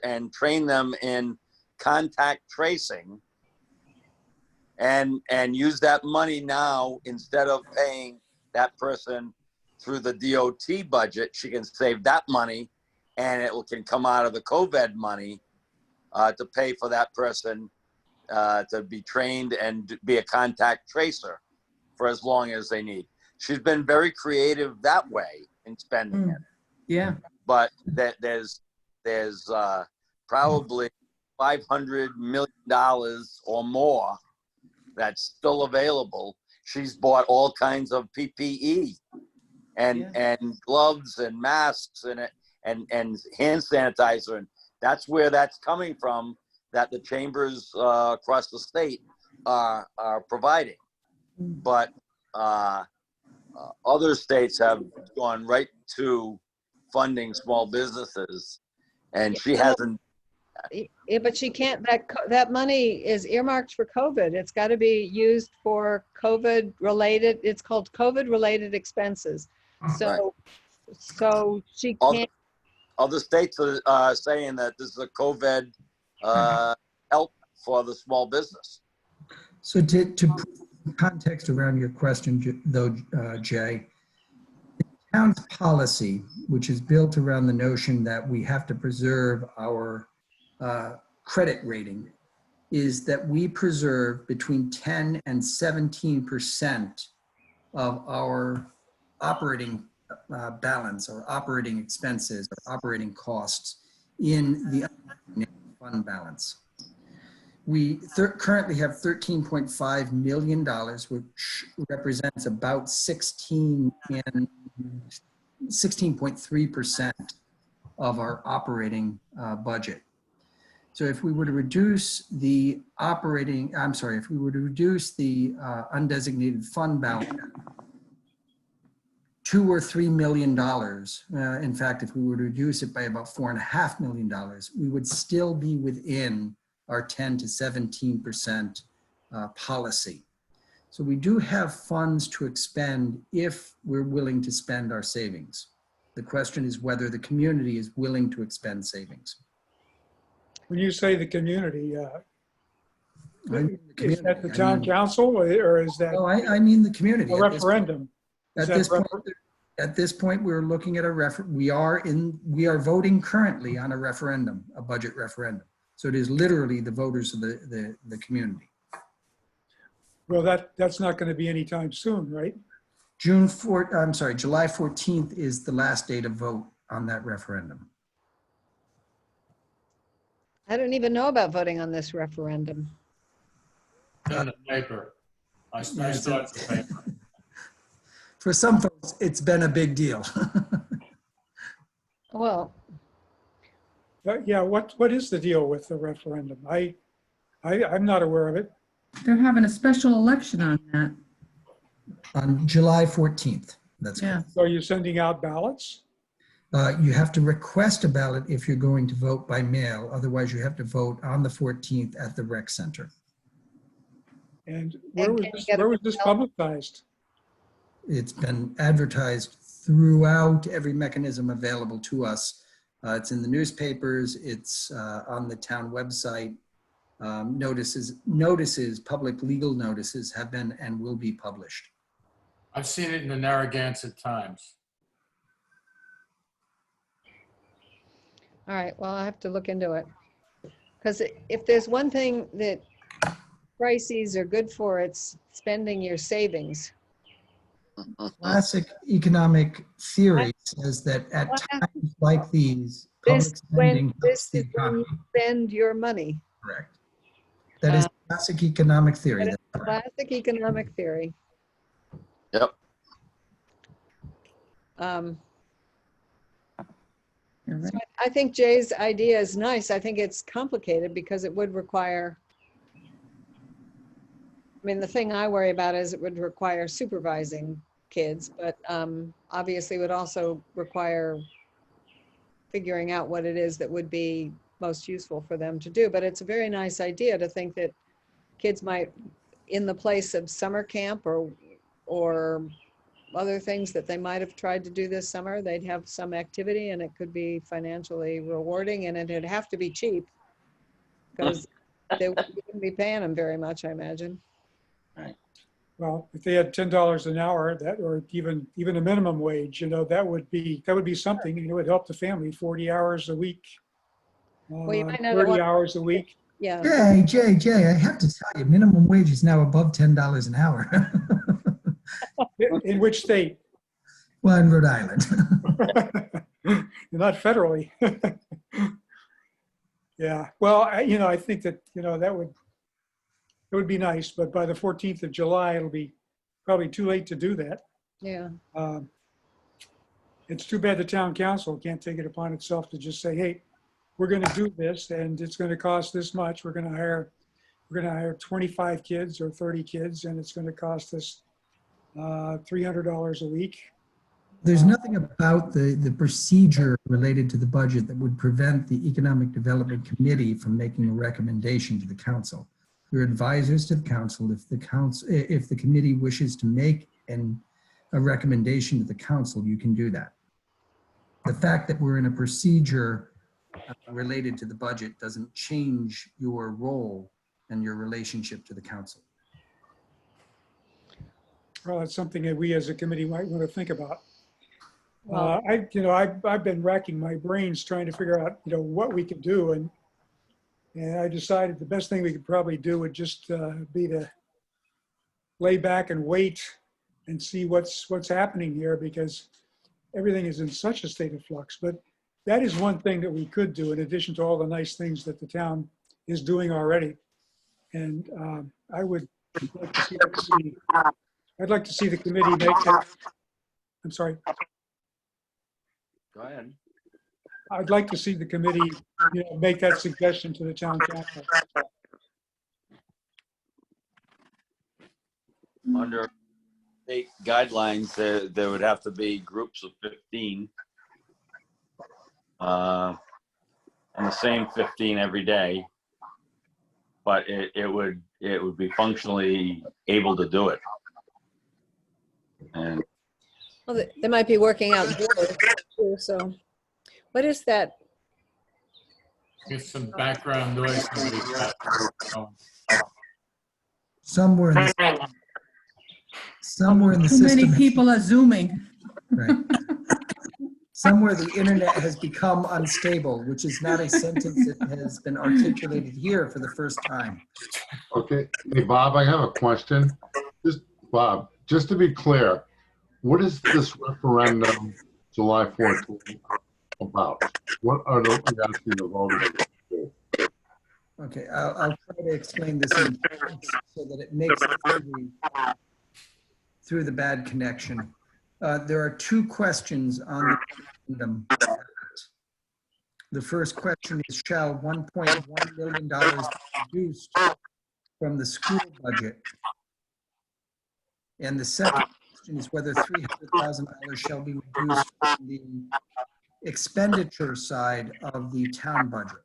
and train them in contact tracing and use that money now. Instead of paying that person through the DOT budget, she can save that money, and it can come out of the COVID money to pay for that person to be trained and be a contact tracer for as long as they need. She's been very creative that way in spending it. Yeah. But there's probably $500 million or more that's still available. She's bought all kinds of PPE and gloves and masks and hand sanitizer, and that's where that's coming from, that the chambers across the state are providing. But other states have gone right to funding small businesses, and she hasn't. Yeah, but she can't, that money is earmarked for COVID. It's got to be used for COVID related, it's called COVID related expenses. So she can't. Other states are saying that this is a COVID help for the small business. So to put context around your question, though, Jay, the town's policy, which is built around the notion that we have to preserve our credit rating, is that we preserve between 10 and 17% of our operating balance or operating expenses or operating costs in the fund balance. We currently have $13.5 million, which represents about 16.3% of our operating budget. So if we were to reduce the undesignated fund balance, $2 or $3 million, in fact, if we were to reduce it by about $4.5 million, we would still be within our 10 to 17% policy. So we do have funds to expend if we're willing to spend our savings. The question is whether the community is willing to expend savings. When you say the community, I mean the is that the community. town council or is that No, I mean the community. a referendum? Is that At this point, we're looking at we are voting currently on a referendum, a budget referendum. So it is literally the voters of the community. Well, that's not going to be anytime soon, right? July 14th is the last day to vote on that referendum. I don't even know about voting on this referendum. In the paper. I saw it in the paper. For some folks, it's been a big deal. Well, Yeah, what is the deal with the referendum? I'm not aware of it. They're having a special election on that. On July 14th, that's Yeah. correct. So are you sending out ballots? You have to request a ballot if you're going to vote by mail. Otherwise, you have to vote on the 14th at the rec center. And where And was can you this, get a where was this ballot? publicized? It's been advertised throughout every mechanism available to us. It's in the newspapers, it's on the town website. Notices, public legal notices have been and will be published. I've seen it in the Narragansett Times. all right, well, I have to look into it. Because if there's one thing that crises are good for, it's spending your savings. Classic economic theory says that at times like these, public spending helps This the is when economy. you spend your money. Correct. That is classic economic theory. That is classic economic theory. Yep. You're right. So I think Jay's idea is nice. I think it's complicated because it would require, I mean, the thing I worry about is it would require supervising kids, but obviously would also require figuring out what it is that would be most useful for them to do. But it's a very nice idea to think that kids might, in the place of summer camp or other things that they might have tried to do this summer, they'd have some activity and it could be financially rewarding, and it'd have to be cheap because they wouldn't be paying them very much, I imagine. Well, if they had $10 an hour, that, or even a minimum wage, that would be something. It would help the family. 40 hours a week, Well, you might not 30 hours a week. Yeah. Jay, I have to tell you, minimum wage is now above $10 an hour. In which state? Well, in Rhode Island. Not federally. Yeah. Well, I think that, it would be nice, but by the 14th of July, it'll be probably too late to do that. Yeah. It's too bad the town council can't take it upon itself to just say, hey, we're going to do this and it's going to cost this much. We're going to hire 25 kids or 30 kids and it's going to cost us $300 a week. There's nothing about the procedure related to the budget that would prevent the Economic Development Committee from making a recommendation to the council. You're advisors to the council. If the committee wishes to make a recommendation to the council, you can do that. The fact that we're in a procedure related to the budget doesn't change your role and your relationship to the council. Well, that's something that we as a committee might want to think about. Well, I've been racking my brains trying to figure out, what we could do. And I decided the best thing we could probably do would just be to lay back and wait and see what's happening here, because everything is in such a state of flux. But that is one thing that we could do in addition to all the nice things that the town is doing already. And I would like to see I'd like to see the committee make that. I'm sorry. Go ahead. I'd like to see the committee, make that suggestion to the town council. Under state guidelines, there would have to be groups of 15. And the same 15 every day. but it would be functionally able to do it. And Well, they might be working outdoors too, so. What is that? Get some background noise. Somebody's got going. Somewhere in the, somewhere in the Too many system, people are zooming. right? Somewhere the internet has become unstable, which is not a sentence that has been articulated here for the first time. Okay, hey, Bob, I have a question. Bob, just to be clear, what is this referendum July 14th about? What are we asking the voters to do? Okay, I'll try to explain this in so that it makes it through the bad connection. There are two questions on the referendum. The first question is, shall $1.1 million be reduced from the school budget? And the second question is whether $300,000 shall be reduced from the expenditure side of the town budget.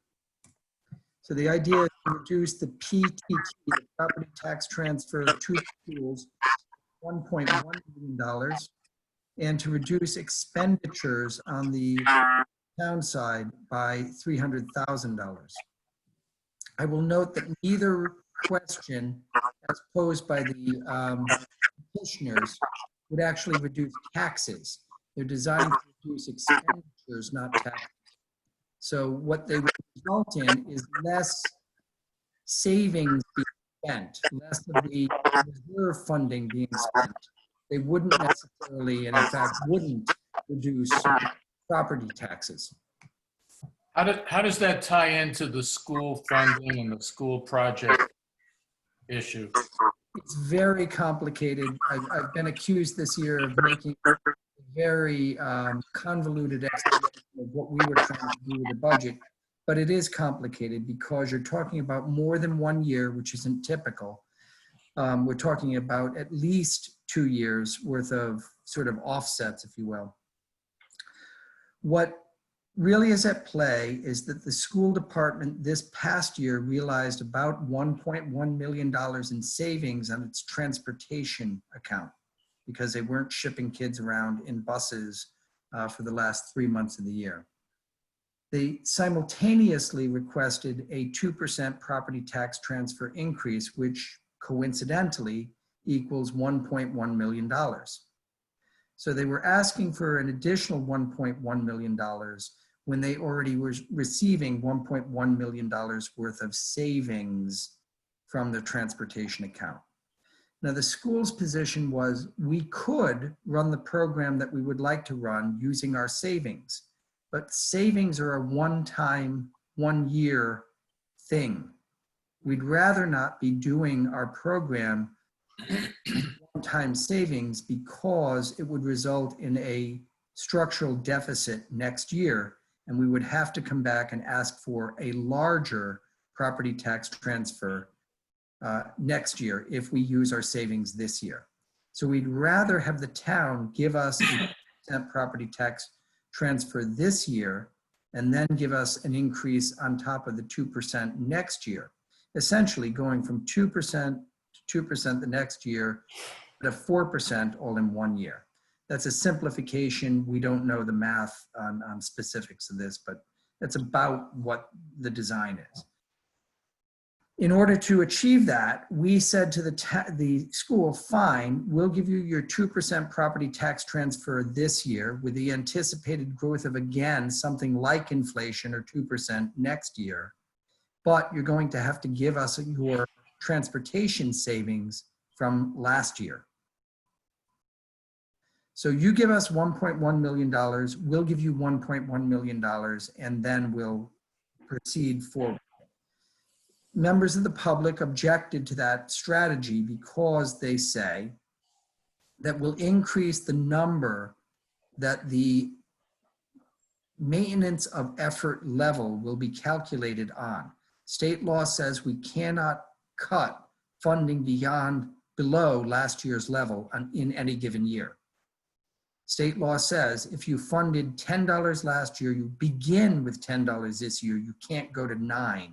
So the idea is to reduce the PTT, the property tax transfer to the schools, $1.1 million, and to reduce expenditures on the town side by $300,000. I will note that neither question, as posed by the petitioners, would actually reduce taxes. They're designed to reduce expenditures, not taxes. So what they would result in is less savings being spent, less of the reserve funding being spent. They wouldn't necessarily, and in fact wouldn't, reduce property taxes. How does that tie into the school funding and the school project issue? It's very complicated. I've been accused this year of making a very convoluted explanation of what we were trying to do with the budget, but it is complicated because you're talking about more than 1 year, which isn't typical. We're talking about at least 2 years worth of sort of offsets, if you will. What really is at play is that the school department this past year realized about $1.1 million in savings on its transportation account because they weren't shipping kids around in buses for the last 3 months of the year. They simultaneously requested a 2% property tax transfer increase, which coincidentally equals $1.1 million. So they were asking for an additional $1.1 million when they already were receiving $1.1 million worth of savings from the transportation account. Now the school's position was we could run the program that we would like to run using our savings, but savings are a one-time, 1 year thing. We'd rather not be doing our program one-time savings because it would result in a structural deficit next year, and we would have to come back and ask for a larger property tax transfer next year if we use our savings this year. So we'd rather have the town give us a 2% property tax transfer this year and then give us an increase on top of the 2% next year, essentially going from 2% to 2% the next year to 4% all in 1 year. That's a simplification. We don't know the math on specifics of this, but that's about what the design is. In order to achieve that, we said to the school, fine, we'll give you your 2% property tax transfer this year with the anticipated growth of, again, something like inflation or 2% next year. But you're going to have to give us your transportation savings from last year. So you give us $1.1 million, we'll give you $1.1 million, and then we'll proceed forward. Members of the public objected to that strategy because they say that will increase the number that the maintenance of effort level will be calculated on. State law says we cannot cut funding below last year's level in any given year. State law says if you funded $10 last year, you begin with $10 this year, you can't go to $9.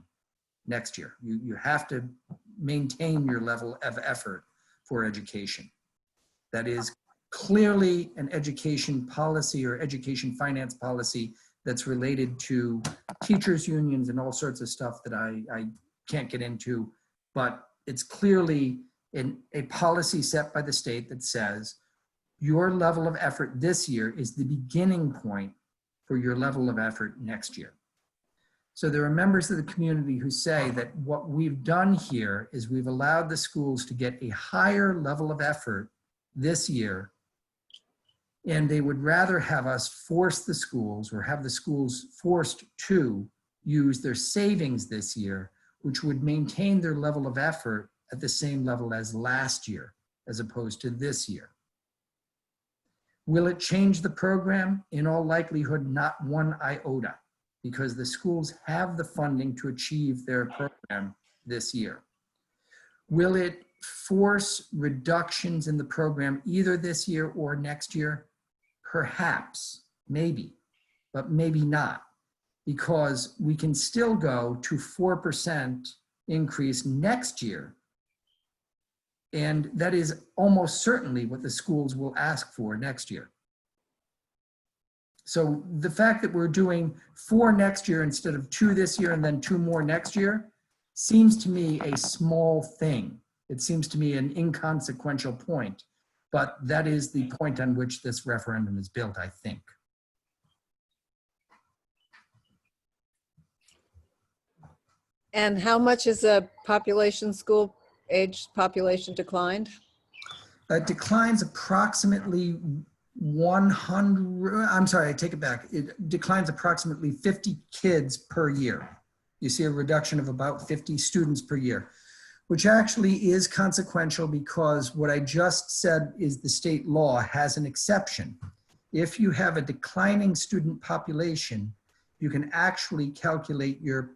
next year. You have to maintain your level of effort for education. That is clearly an education policy or education finance policy that's related to teachers' unions and all sorts of stuff that I can't get into, but it's clearly a policy set by the state that says your level of effort this year is the beginning point for your level of effort next year. So there are members of the community who say that what we've done here is we've allowed the schools to get a higher level of effort this year, and they would rather have us force the schools or have the schools forced to use their savings this year, which would maintain their level of effort at the same level as last year, as opposed to this year. Will it change the program? In all likelihood, not one iota, because the schools have the funding to achieve their program this year. Will it force reductions in the program either this year or next year? Perhaps, maybe, but maybe not, because we can still go to 4% increase next year. And that is almost certainly what the schools will ask for next year. So the fact that we're doing 4 next year instead of 2 this year and then 2 more next year seems to me a small thing. It seems to me an inconsequential point, but that is the point on which this referendum is built, I think. And how much is the population, school age population declined? It declines approximately 100, I'm sorry, I take it back. It declines approximately 50 kids per year. You see a reduction of about 50 students per year, which actually is consequential because what I just said is the state law has an exception. If you have a declining student population, you can actually calculate your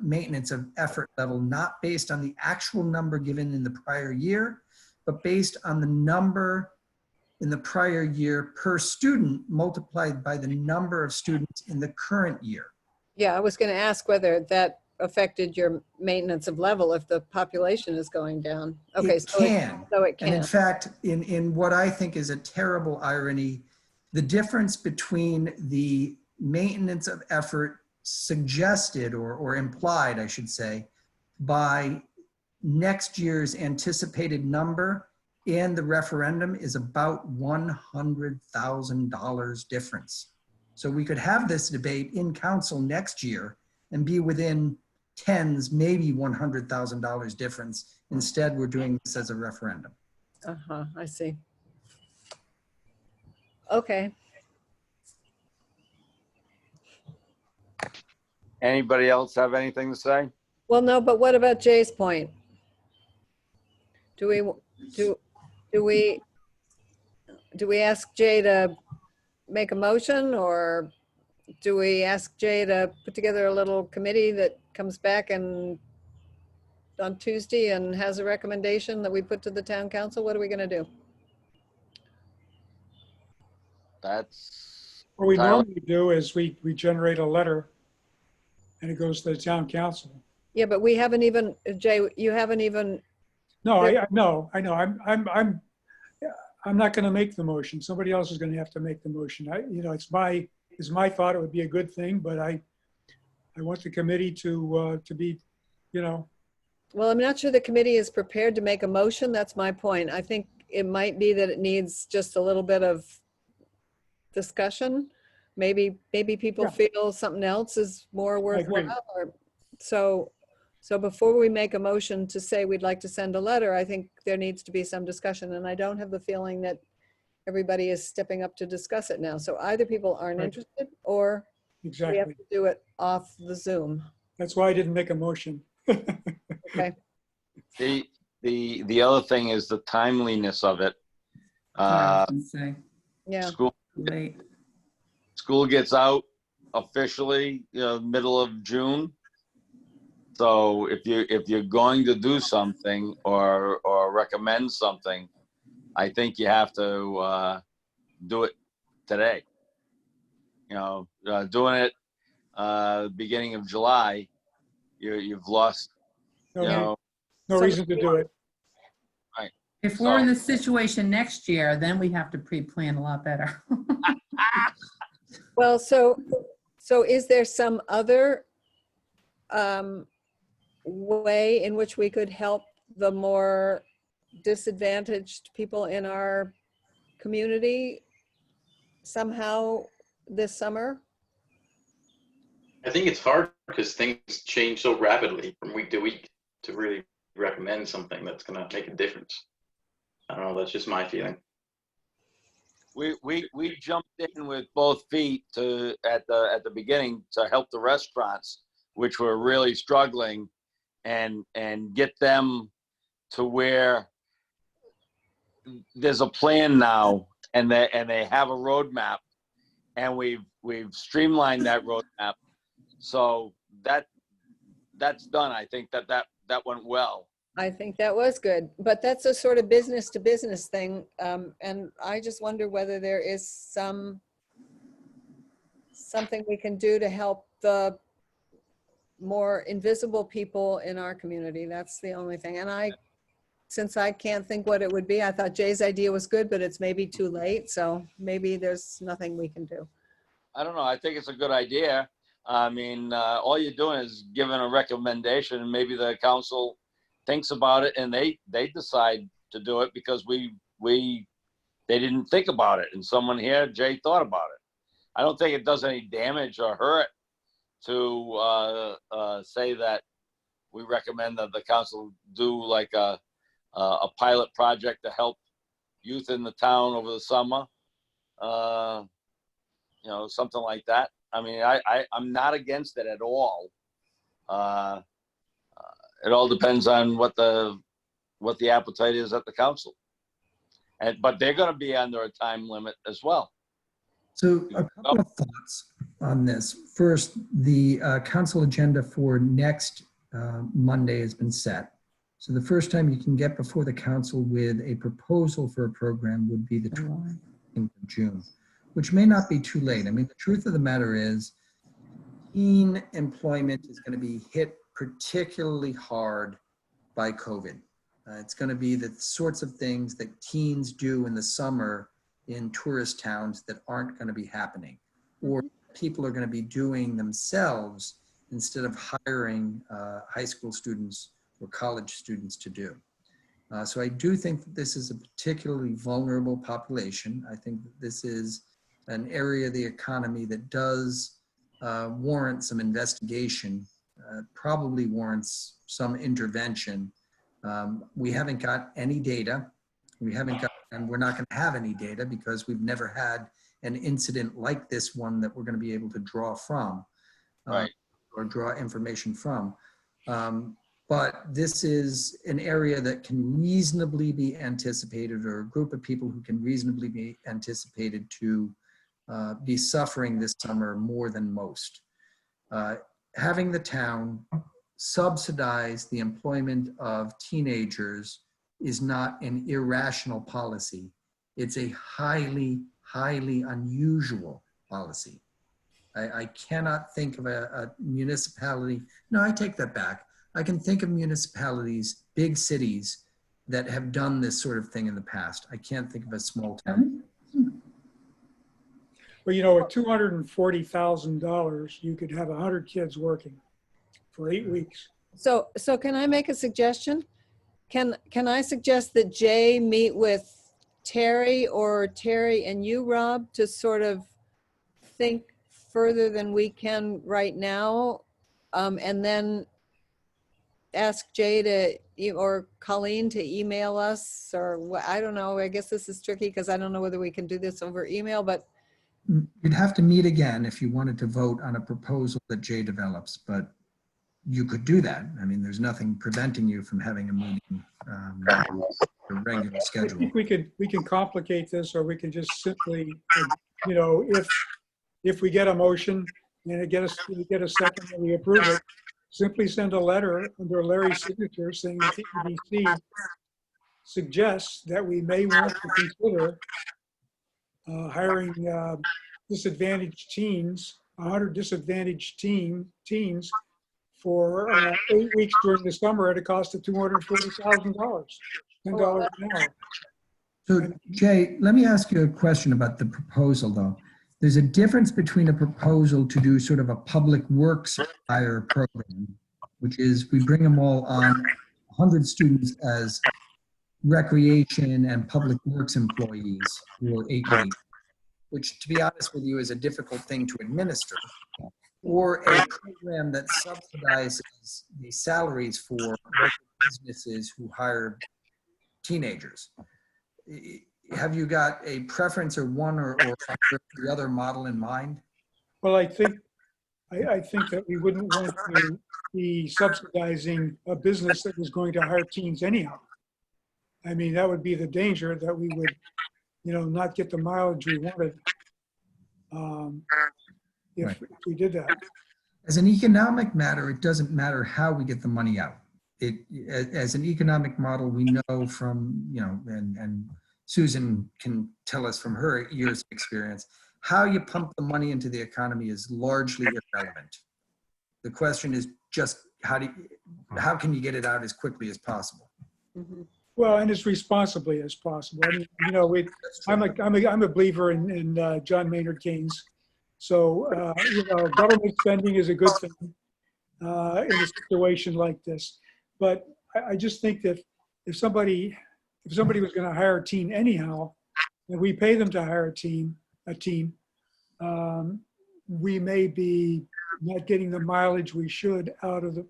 maintenance of effort level, not based on the actual number given in the prior year, but based on the number in the prior year per student multiplied by the number of students in the current year. Yeah, I was going to ask whether that affected your maintenance of level if the population is going down. Okay, It can. So it And in can. fact, in what I think is a terrible irony, the difference between the maintenance of effort suggested or implied, I should say, by next year's anticipated number and the referendum is about $100,000 difference. So we could have this debate in council next year and be within tens, maybe $100,000 difference. Instead, we're doing this as a referendum. Uh-huh, I see. Okay. Anybody else have anything to say? Well, no, but what about Jay's point? Do we ask Jay to make a motion, or do we ask Jay to put together a little committee that comes back and on Tuesday and has a recommendation that we put to the town council? What are we going to do? That's What we Tyler. normally do is we generate a letter and it goes to the town council. Yeah, but we haven't even, Jay, you haven't even, No, I know. I'm not going to make the motion. Somebody else is going to have to make the motion. It's my thought it would be a good thing, but I want the committee to be, well, I'm not sure the committee is prepared to make a motion. That's my point. I think it might be that it needs just a little bit of discussion. Maybe people feel something else is more worthwhile. So before we make a motion to say we'd like to send a letter, I think there needs to be some discussion. And I don't have the feeling that everybody is stepping up to discuss it now. So either people aren't interested or we have to do it off the Zoom. That's why I didn't make a motion. Okay. The other thing is the timeliness of it. Yeah. School gets out officially, middle of June. So if you're going to do something or recommend something, I think you have to do it today. Doing it beginning of July, you've lost, No, you know, no reason to do it. If we're in So- this situation next year, then we have to pre-plan a lot better. Well, so is there some other way in which we could help the more disadvantaged people in our community somehow this summer? I think it's hard because things change so rapidly from week to week to really recommend something that's going to make a difference. I don't know. That's just my feeling. We jumped in with both feet at the beginning to help the restaurants, which were really struggling, and get them to where there's a plan now, and they have a roadmap, and we've streamlined that roadmap, so that's done. I think that went well. I think that was good, but that's a sort of business to business thing. And I just wonder whether there is something we can do to help the more invisible people in our community. That's the only thing. And since I can't think what it would be, I thought Jay's idea was good, but it's maybe too late. So maybe there's nothing we can do. I don't know. I think it's a good idea. I mean, all you're doing is giving a recommendation, and maybe the council thinks about it and they decide to do it because they didn't think about it, and someone here, Jay, thought about it. I don't think it does any damage or hurt to say that we recommend that the council do like a pilot project to help youth in the town over the summer. You know, something like that. I mean, I'm not against it at all. It all depends on what the appetite is at the council, but they're going to be under a time limit as well. So a couple of thoughts on this. First, the council agenda for next Monday has been set. So the first time you can get before the council with a proposal for a program would be the 20th of June, which may not be too late. I mean, the truth of the matter is teen employment is going to be hit particularly hard by COVID. It's going to be the sorts of things that teens do in the summer in tourist towns that aren't going to be happening, or people are going to be doing themselves instead of hiring high school students or college students to do. So I do think that this is a particularly vulnerable population. I think that this is an area of the economy that does warrant some investigation, probably warrants some intervention. We haven't got any data. And we're not going to have any data because we've never had an incident like this one that we're going to be able to draw from, Right. Or draw information from. But this is an area that can reasonably be anticipated, or a group of people who can reasonably be anticipated to be suffering this summer more than most. Having the town subsidize the employment of teenagers is not an irrational policy. It's a highly, highly unusual policy. I cannot think of a municipality. No, I take that back. I can think of municipalities, big cities, that have done this sort of thing in the past. I can't think of a small town. Well, you know, at $240,000, you could have 100 kids working for 8 weeks. So can I make a suggestion? Can I suggest that Jay meet with Terry, or Terry and you, Rob, to sort of think further than we can right now, and then ask Jay to, or Colleen to email us, or I don't know. I guess this is tricky because I don't know whether we can do this over email, but You'd have to meet again if you wanted to vote on a proposal that Jay develops, but you could do that. I mean, there's nothing preventing you from having a meeting, a regular I schedule. think we can complicate this, or we can just simply, you know, if we get a motion and we get a second and we approve it, simply send a letter under Larry's signature saying that the EDC suggests that we may want to consider hiring disadvantaged teens, 100 disadvantaged teens for 8 weeks during the summer at a cost of $240,000, $10 an hour. So Jay, let me ask you a question about the proposal though. There's a difference between a proposal to do sort of a public works hire program, which is we bring them all on 100 students as recreation and public works employees for 8 weeks, which to be honest with you is a difficult thing to administer, or a program that subsidizes the salaries for local businesses who hire teenagers. Have you got a preference or one or the other model in mind? Well, I think that we wouldn't want to be subsidizing a business that was going to hire teens anyhow. I mean, that would be the danger, that we would, not get the mileage we wanted if we did that. As an economic matter, it doesn't matter how we get the money out. As an economic model, we know from, and Susan can tell us from her years of experience, how you pump the money into the economy is largely irrelevant. The question is just how can you get it out as quickly as possible? Mhm. Well, and as responsibly as possible. I mean, I'm a believer in John Maynard Keynes. So, government spending is a good thing in a situation like this. But I just think that if somebody was going to hire a teen anyhow, and we pay them to hire a team, we may be not getting the mileage we should out of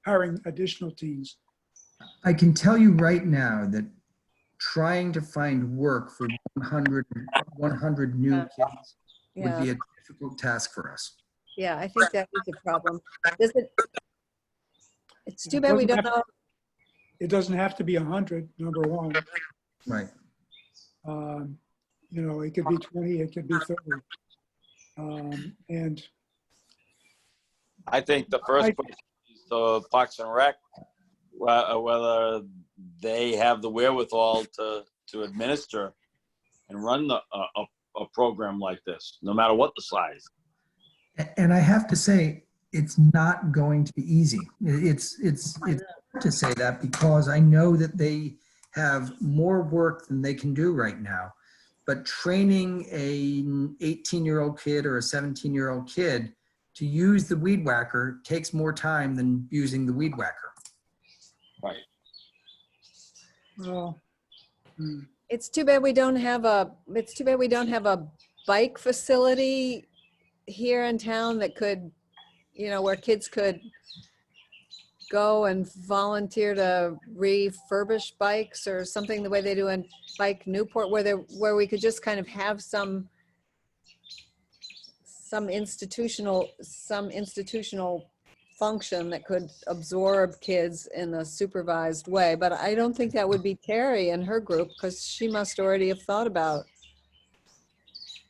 hiring additional teens. I can tell you right now that trying to find work for 100 new kids would Yeah, be a difficult task for us. yeah, I think that is a problem. It's too bad we don't know. It doesn't have to be 100, number one. Right. It could be 20, it could be 30. And I think the first question is the Parks and Rec, whether they have the wherewithal to administer and run a program like this, no matter what the size. And I have to say, it's not going to be easy. It's hard to say that because I know that they have more work than they can do right now. But training an 18-year-old kid or a 17-year-old kid to use the weed whacker takes more time than using the weed whacker. Right. well, It's too bad we don't have a bike facility here in town that could, where kids could go and volunteer to refurbish bikes or something the way they do in Bike Newport, where we could just kind of have some institutional function that could absorb kids in a supervised way. But I don't think that would be Terry and her group, because she must already have thought about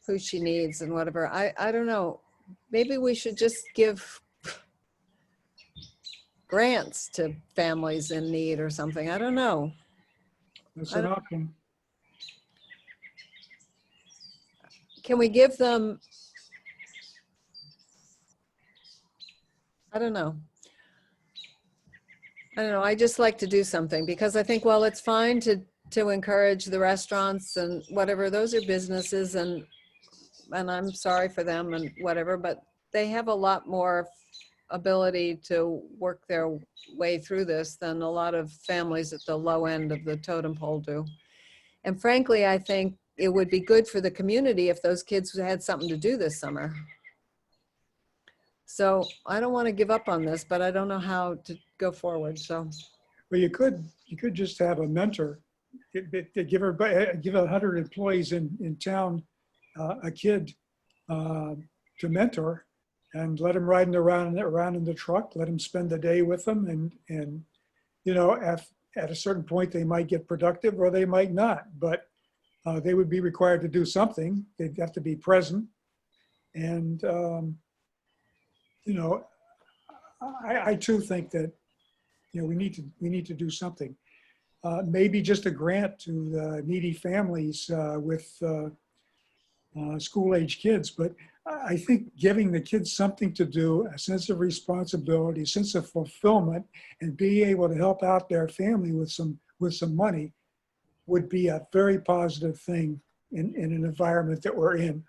who she needs and whatever. I don't know. Maybe we should just give grants to families in need or something. I don't know. that's an option. Can we give them, I don't know. I just like to do something, because I think, well, it's fine to encourage the restaurants and whatever, those are businesses, and I'm sorry for them and whatever, but they have a lot more ability to work their way through this than a lot of families at the low end of the totem pole do. And frankly, I think it would be good for the community if those kids had something to do this summer. So I don't want to give up on this, but I don't know how to go forward. So, Well, you could just have a mentor, give 100 employees in town a kid to mentor, and let them ride around in the truck, let them spend the day with them, and at a certain point they might get productive or they might not, but they would be required to do something. They'd have to be present, and I too think that we need to do something. Maybe just a grant to the needy families with school-age kids, but I think giving the kids something to do, a sense of responsibility, a sense of fulfillment, and being able to help out their family with some money would be a very positive thing in an environment that we're in.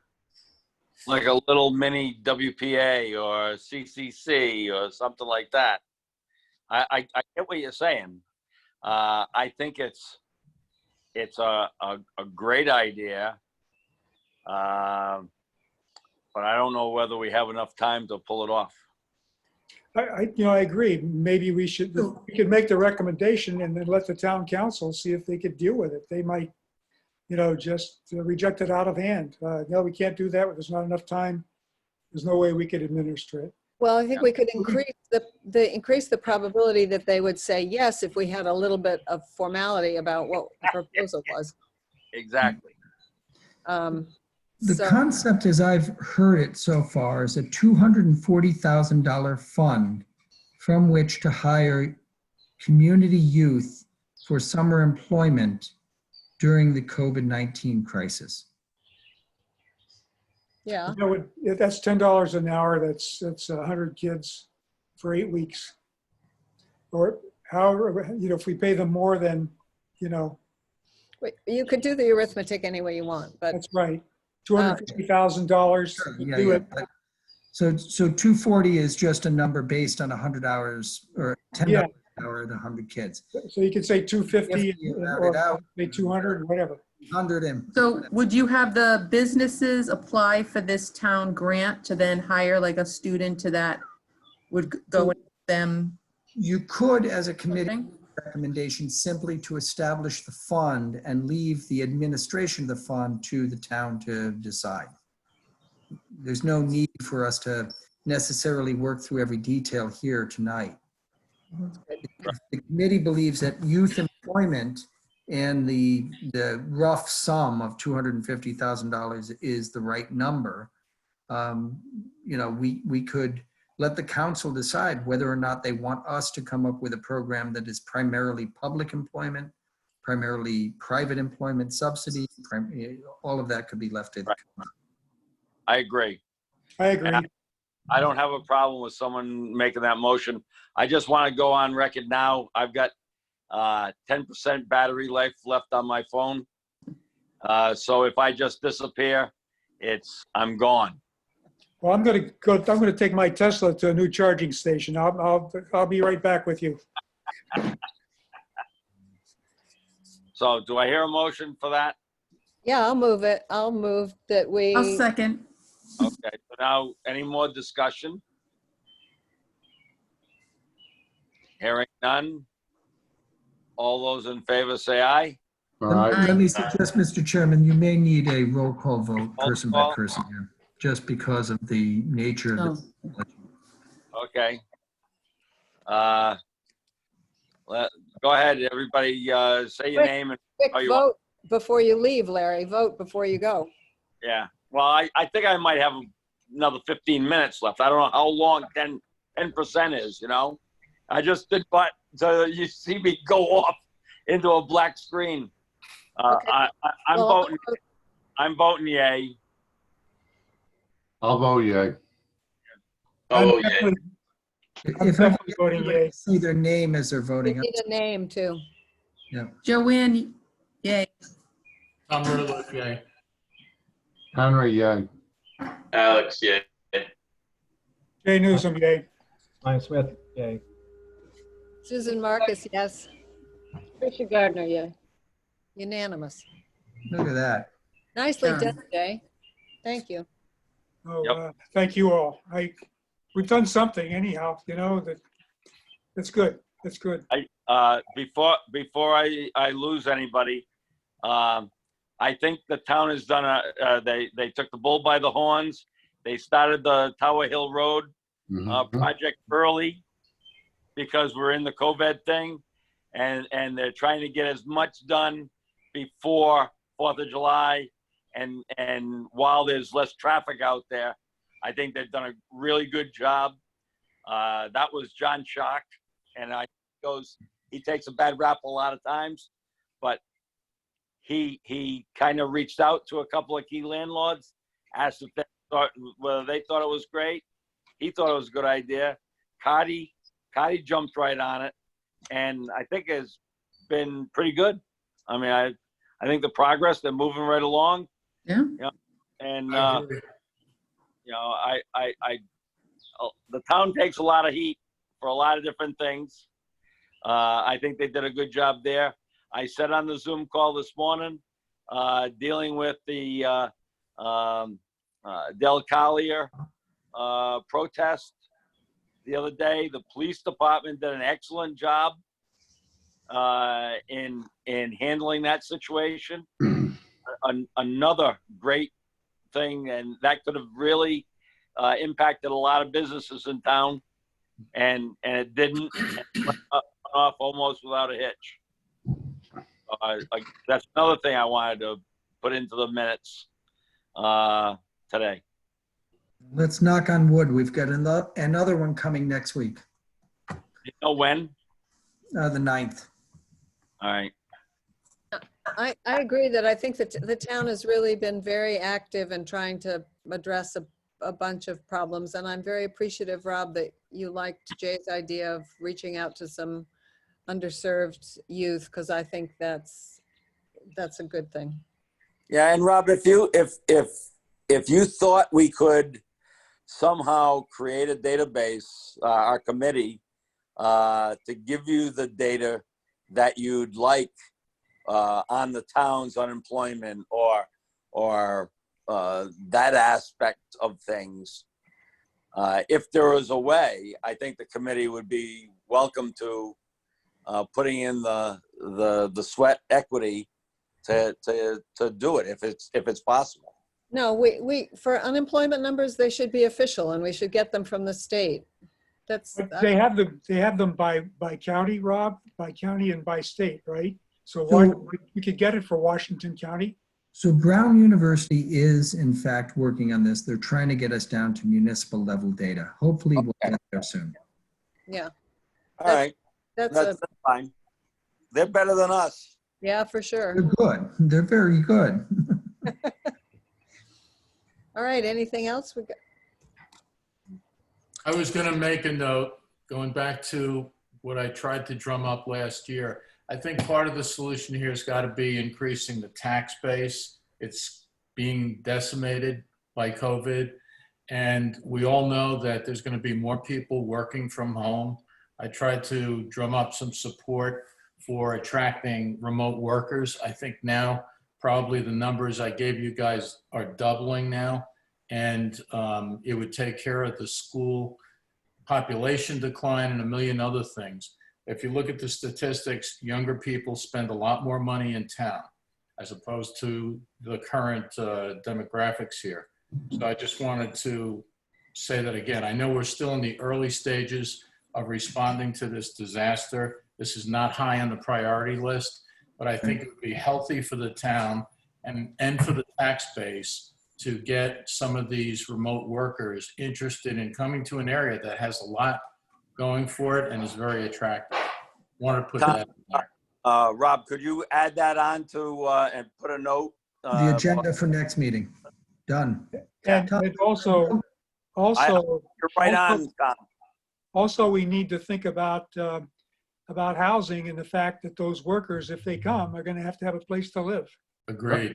Like a little mini WPA or CCC or something like that. I get what you're saying. I think it's a great idea. But I don't know whether we have enough time to pull it off. I agree. Maybe we could make the recommendation and then let the town council see if they could deal with it. They might, just reject it out of hand. No, we can't do that. There's not enough time. There's no way we could administer it. Well, I think we could increase the probability that they would say yes if we had a little bit of formality about what the proposal was. Exactly. The concept, as I've heard it so far, is a $240,000 fund from which to hire community youth for summer employment during the COVID-19 crisis. Yeah. That's $10 an hour. That's 100 kids for 8 weeks. Or however, if we pay them more than, You could do the arithmetic any way you want, but that's right. $250,000 to do it. So 240 is just a number based on 100 hours or $10 Yeah. an hour, the 100 kids. So you could say 250 If you round or it out, say 200, whatever. 100 and. So would you have the businesses apply for this town grant to then hire like a student to that would go with them? You could, as a committee recommendation, simply to establish the fund and leave the administration of the fund to the town to decide. There's no need for us to necessarily work through every detail here tonight. If the committee believes that youth employment and the rough sum of $250,000 is the right number, we could let the council decide whether or not they want us to come up with a program that is primarily public employment, primarily private employment subsidy. All of that could be left to the council. I agree. I agree. And I don't have a problem with someone making that motion. I just want to go on record now. I've got 10% battery life left on my phone. So if I just disappear, I'm gone. Well, I'm going to take my Tesla to a new charging station. I'll be right back with you. So do I hear a motion for that? yeah, I'll move it. I'll move that we. I'll second. Okay, so now any more discussion? Hearing none. All those in favor say aye. All right. Let me suggest, Mr. Chairman, you may need a roll call vote, Roll person by call. person here, just because of the nature of the. Okay. Go ahead, everybody, say your name and, Quick Oh, you vote before you leave, Larry. Vote before you go. yeah. Well, I think I might have another 15 minutes left. I don't know how long 10% is, I just did, but so you see me go off into a black screen. Okay. I'm voting yay. I'll vote yay. Oh, I'm yeah. definitely- I'm If I definitely voting yay. see their name as they're We voting. need a name too. Joanne, yay. Tom Rutherford, yay. Henry, yay. Alex, yeah. Jay Newsom, yay. Ryan Smith, yay. Susan Marcus, yes. Tricia Gardner, yeah. Unanimous. Look at that. Nicely Sure. done, Jay. Thank you. Oh, Yep. thank you all. We've done something anyhow, that's good. That's good. Before I lose anybody, I think the town has done they took the bull by the horns. They started the Tower Hill Road Mhm. project early because we're in the COVID thing, and they're trying to get as much done before 4th of July, and while there's less traffic out there, I think they've done a really good job. That was John Schock, and he takes a bad rap a lot of times, but he kind of reached out to a couple of key landlords, asked if they whether they thought it was great. He thought it was a good idea. Cotty jumped right on it, and I think it's been pretty good. I mean, I think the progress, they're moving right along. Yeah. You know, and I agree. you know, the town takes a lot of heat for a lot of different things. I think they did a good job there. I said on the Zoom call this morning, dealing with the Del Collier protest the other day. The police department did an excellent job in handling that situation. Another great thing, and that could have really impacted a lot of businesses in town, and it didn't. It went off almost without a hitch. That's another thing I wanted to put into the minutes today. Let's knock on wood. We've got another one coming next week, You know when? the 9th. All right. I agree that I think that the town has really been very active in trying to address a bunch of problems. And I'm very appreciative, Rob, that you liked Jay's idea of reaching out to some underserved youth, because I think that's a good thing. Yeah, and Rob, if you thought we could somehow create a database, our committee, to give you the data that you'd like on the town's unemployment or that aspect of things, if there was a way, I think the committee would be welcome to putting in the sweat equity to do it if it's possible. No, we for unemployment numbers, they should be official and we should get them from the state. That's, But they have them by county, Rob, by county and by state, right? So we could get it for Washington County. So Brown University is in fact working on this. They're trying to get us down to municipal level data. Hopefully we'll get there soon. yeah, All right, that's fine. They're better than us. yeah, for sure. They're good. They're very good. All right, anything else? We got? I was going to make a note, going back to what I tried to drum up last year. I think part of the solution here has got to be increasing the tax base. It's being decimated by COVID. And we all know that there's going to be more people working from home. I tried to drum up some support for attracting remote workers. I think now probably the numbers I gave you guys are doubling now. And it would take care of the school population decline and a million other things. If you look at the statistics, younger people spend a lot more money in town as opposed to the current demographics here. So I just wanted to say that again. I know we're still in the early stages of responding to this disaster. This is not high on the priority list, but I think it would be healthy for the town and for the tax base to get some of these remote workers interested in coming to an area that has a lot going for it and is very attractive. Want to put that in there. Rob, could you add that on to and put a note? The agenda for next meeting. Done. And also, You're right on, Tom. also we need to think about housing and the fact that those workers, if they come, are going to have a place to live. Agreed.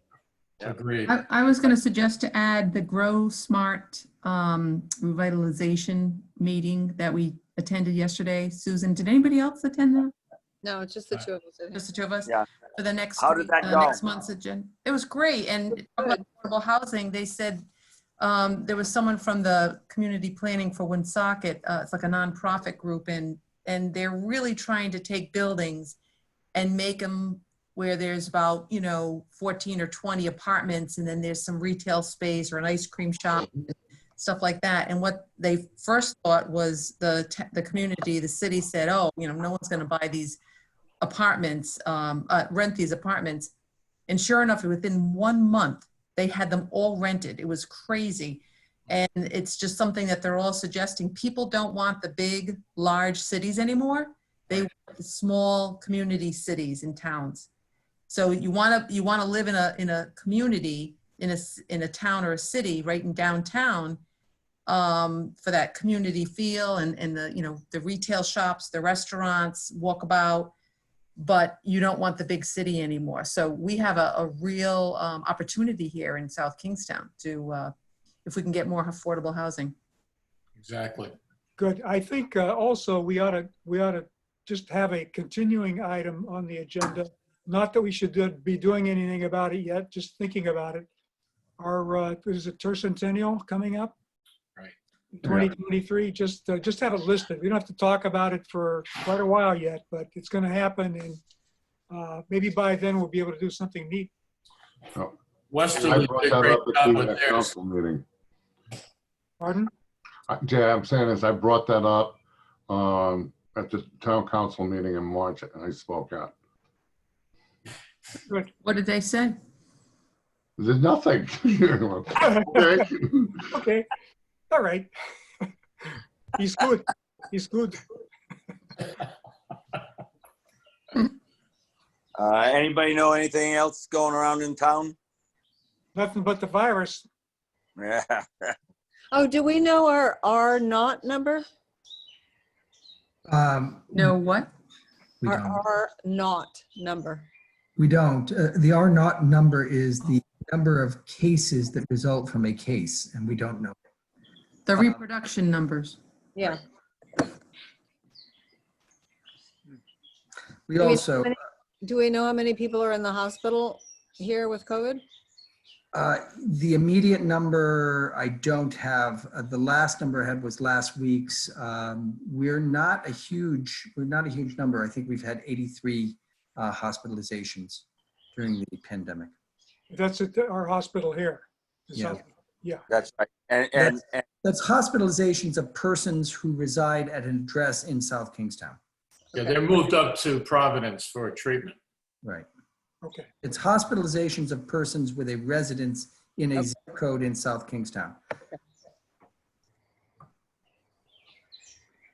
Yeah. Agreed. I was going to suggest to add the Grow Smart revitalization meeting that we attended yesterday. Susan, did anybody else attend that? No, it's just the two of us. Just the two of us? Yeah. For the next, How did that go? next month's agenda. It was great. And talking about affordable housing, they said there was someone from the Community Planning for Woonsocket. It's like a nonprofit group, and they're really trying to take buildings and make them where there's about, 14 or 20 apartments, and then there's some retail space or an ice cream shop, stuff like that. And what they first thought was the community, the city said, oh, no one's going to buy these apartments, rent these apartments. And sure enough, within 1 month, they had them all rented. It was crazy. And it's just something that they're all suggesting. People don't want the big, large cities anymore. They want the small community cities and towns. So you want to live in a community in a town or a city, right in downtown, for that community feel and the, you know, the retail shops, the restaurants, walkabout, but you don't want the big city anymore. So we have a real opportunity here in South Kingstown to, if we can get more affordable housing. Exactly. Good. I think also we ought to just have a continuing item on the agenda. Not that we should be doing anything about it yet, just thinking about it. Our, is it tercentennial coming up? Right. 2023, just have it listed. We don't have to talk about it for quite a while yet, but it's going to happen, and maybe by then we'll be able to do something neat. I Westerly brought did a that great up at job the with theirs. council meeting. Pardon? Jay, I'm saying is I brought that up at the town council meeting in March, and I spoke out. Good. What did they say? There's nothing. Okay. Okay. All right. He's good. He's good. Anybody know anything else going around in town? Nothing but the virus. Yeah. Oh, do we know our R0 number? No, what? We Our don't. R0 number. We don't. The R naught number is the number of cases that result from a case, and we don't know. The reproduction numbers. Yeah. We Do we know also, how many- do we know how many people are in the hospital here with COVID? the immediate number, I don't have. The last number I had was last week's. We're not a huge number. I think we've had 83 hospitalizations during the pandemic. That's at our hospital here. Yeah. Yeah. That's right. And That's hospitalizations of persons who reside at an address in South Kingstown. Yeah, they're moved up to Providence for treatment. Right. Okay. It's hospitalizations of persons with a residence in a zip code in South Kingstown.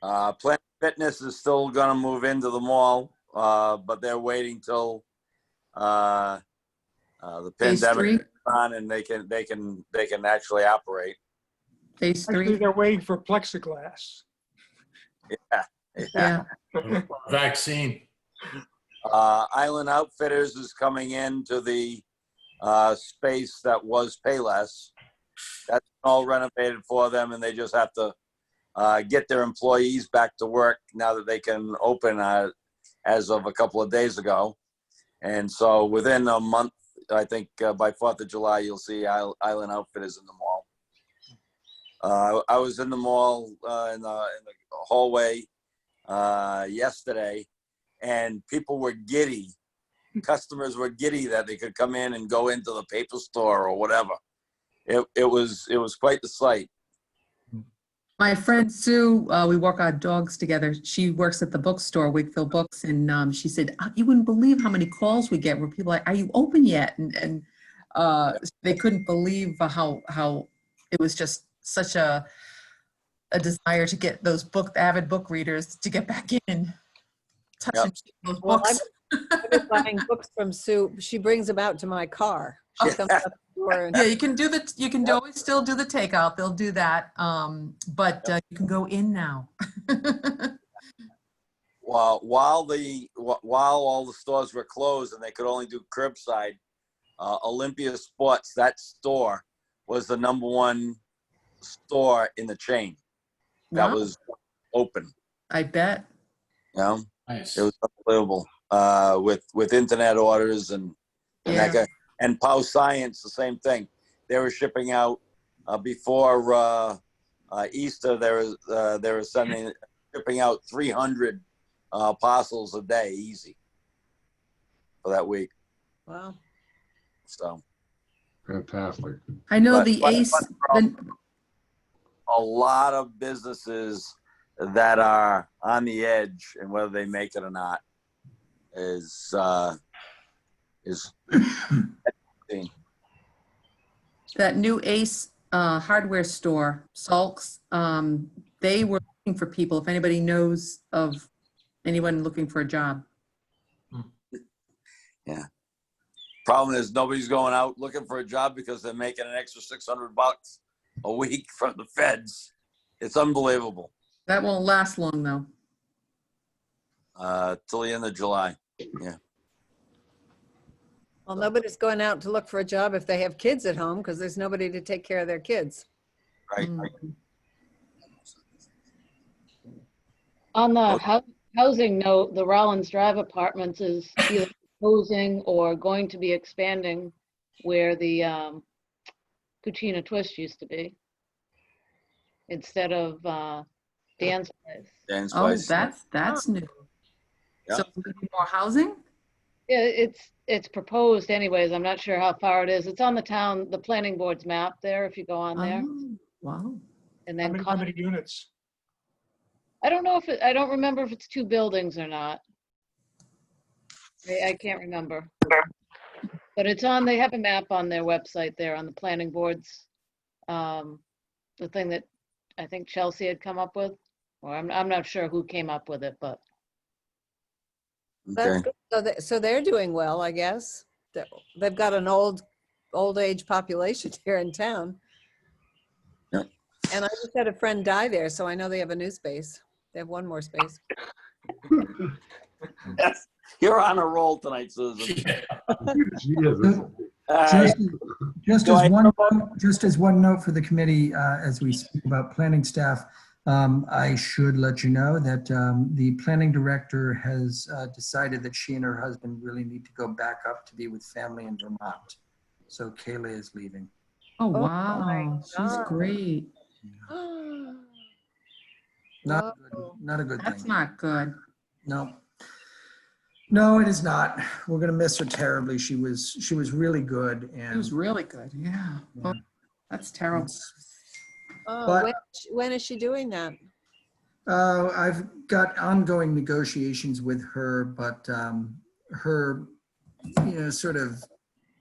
Planet Fitness is still gonna move into the mall, but they're waiting till the Phase pandemic 3? is on and they can actually operate. Phase Actually, 3? they're waiting for plexiglass. Yeah. Vaccine. Island Outfitters is coming into the space that was Payless. That's all renovated for them, and they just have to get their employees back to work now that they can open as of a couple of days ago. And so within a month, I think by 4th of July, you'll see Island Outfitters in the mall. I was in the mall in the hallway yesterday, and people were giddy. Customers were giddy that they could come in and go into the paper store or whatever. It was quite the sight. My friend Sue, we walk our dogs together. She works at the bookstore, Wakefield Books, and she said, you wouldn't believe how many calls we get where people are like, are you open yet? And they couldn't believe how it was just such a desire to get those avid book readers to get back in, touching those Well, books. I've been buying books from Sue. She brings them out to my car. She comes up to the door and Yeah, you can always still do the takeout. They'll do that. But you can go in now. While all the stores were closed and they could only do curbside, Olympia Sports, that store was the #1 store in the chain that Wow. was open. I bet. You know, Nice. it was unbelievable with internet orders and that guy. And Pow Science, the same thing. They were shipping out before Easter. They were shipping out 300 parcels a day, easy, for that week. wow. So Fantastic. I know But- the but- ACE. but a lot of businesses that are on the edge, and whether they make it or not is That new ACE hardware store, Salks, they were looking for people, if anybody knows of anyone looking for a job. Problem is, nobody's going out looking for a job because they're making an extra $600 a week from the feds. It's unbelievable. That won't last long, though. Till the end of July. Yeah. Well, nobody's going out to look for a job if they have kids at home because there's nobody to take care of their kids. Right. On the housing note, the Rollins Drive Apartments is either proposing or going to be expanding where the Cucina Twist used to be, instead of Dan's place. Dan's Oh, place. that's new. Yeah. So there'll be more housing? Yeah, it's proposed anyways. I'm not sure how far it is. It's on the planning board's map there, if you go on there. Oh, wow. And How then many units? I don't know I don't remember if it's 2 buildings or not. I can't remember. But it's they have a map on their website there on the planning boards. The thing that I think Chelsea had come up with, or I'm not sure who came up with it, but That's Okay. good. So they're doing well, I guess. They've got an old age population here in town. Yep. And I just had a friend die there, so I know they have a new space. They have one more space. Yes. You're on a roll tonight, Susan. She is. Just as one note for the committee, as we speak about planning staff, I should let you know that the planning director has decided that she and her husband really need to go back up to be with family in Vermont. So Kayla is leaving. Oh, my wow. She's God. great. Not a good That's thing. not good. No, it is not. We're gonna miss her terribly. She was really good, It and was really good. Yeah. Oh, that's terrible. But- When is she doing that? I've got ongoing negotiations with her, but her, sort of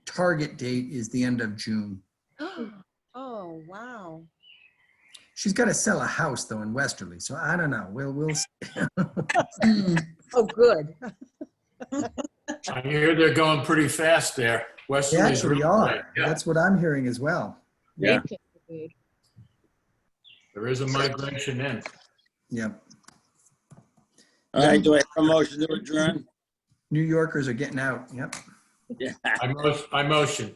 target date is the end of June. Oh, wow. She's got to sell a house though in Westerly, so I don't know. We'll see. Mm. Oh, good. I hear they're going pretty fast there. They Westerly's actually really are. great. Yeah, That's what I'm hearing as well. Yeah. rates are good. there is a migration in. Yep. All right, do I have a motion to adjourn? New Yorkers are getting out. Yep. Yeah. I motion.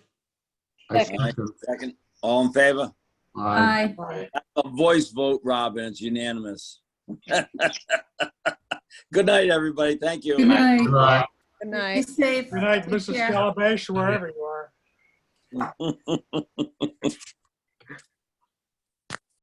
I Second. second. Second, all in favor? Aye. Bye. A voice vote, Robin, it's unanimous. Good night, everybody, thank you. Good night. Right. Good Be night. safe. Good night, Take Mrs. care. Calabash, wherever you are.